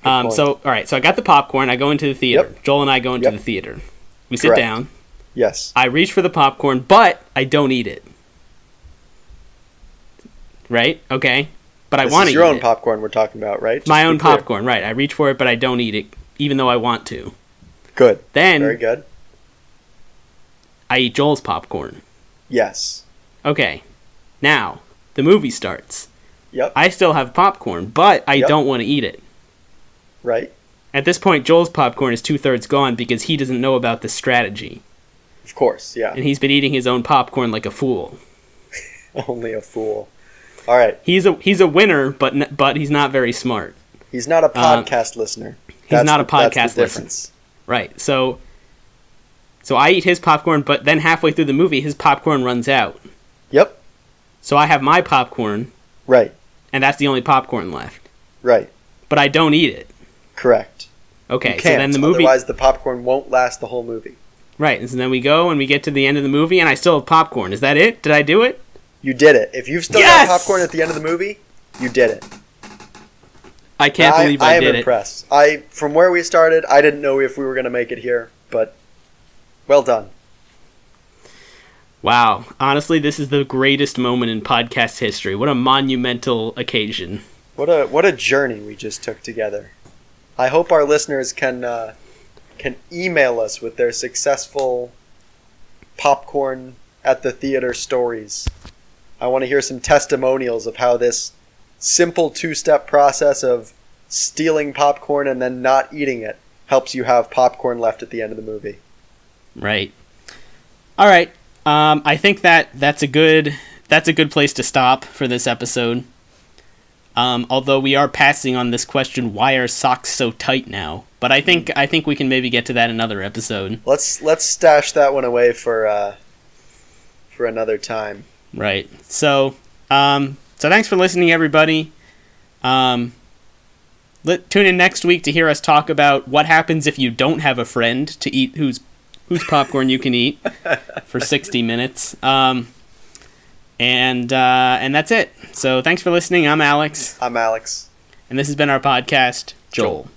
Speaker 1: So I got the popcorn. I go into the theater.
Speaker 2: Yep.
Speaker 1: Joel and I go into the theater. We sit down.
Speaker 2: Yes.
Speaker 1: I reach for the popcorn, but I don't eat it. Right? Okay. But I want to eat it.
Speaker 2: This is your own popcorn we're talking about, right?
Speaker 1: My own popcorn, right. I reach for it, but I don't eat it, even though I want to.
Speaker 2: Good.
Speaker 1: Then,
Speaker 2: very good.
Speaker 1: I eat Joel's popcorn.
Speaker 2: Yes.
Speaker 1: Okay. Now, the movie starts.
Speaker 2: Yep.
Speaker 1: I still have popcorn, but I don't want to eat it.
Speaker 2: Right.
Speaker 1: At this point, Joel's popcorn is 2/3 gone because he doesn't know about this strategy.
Speaker 2: Of course, yeah.
Speaker 1: And he's been eating his own popcorn like a fool.
Speaker 2: Only a fool. All right.
Speaker 1: He's a winner, but he's not very smart.
Speaker 2: He's not a podcast listener.
Speaker 1: He's not a podcast
Speaker 2: that's the
Speaker 1: listener.
Speaker 2: difference.
Speaker 1: Right. So I eat his popcorn, but then halfway through the movie, his popcorn runs out.
Speaker 2: Yep.
Speaker 1: So I have my popcorn.
Speaker 2: Right.
Speaker 1: And that's the only popcorn left.
Speaker 2: Right.
Speaker 1: But I don't eat it.
Speaker 2: Correct.
Speaker 1: Okay.
Speaker 2: You can't,
Speaker 1: so then the movie.
Speaker 2: Otherwise, the popcorn won't last the whole movie.
Speaker 1: Right. And so then we go and we get to the end of the movie, and I still have popcorn. Is that it? Did I do it?
Speaker 2: You did it. If you've still got popcorn at the end of the movie, you did it.
Speaker 1: I can't believe I did it.
Speaker 2: I am impressed. From where we started, I didn't know if we were going to make it here, but well done.
Speaker 1: Wow. Honestly, this is the greatest moment in podcast history. What a monumental occasion.
Speaker 2: What a journey we just took together. I hope our listeners can email us with their successful popcorn at the theater stories. I want to hear some testimonials of how this simple 2-step process of stealing popcorn and then not eating it helps you have popcorn left at the end of the movie.
Speaker 1: Right. All right. I think that's a good place to stop for this episode. Although we are passing on this question, why are socks so tight now? But I think we can maybe get to that another episode.
Speaker 2: Let's stash that one away for another time.
Speaker 1: Right. So thanks for listening, everybody. Tune in next week to hear us talk about what happens if you don't have a friend to eat whose popcorn you can eat for 60 minutes. And that's it. So thanks for listening. I'm Alex.
Speaker 2: I'm Alex.
Speaker 1: And this has been our podcast, Joel.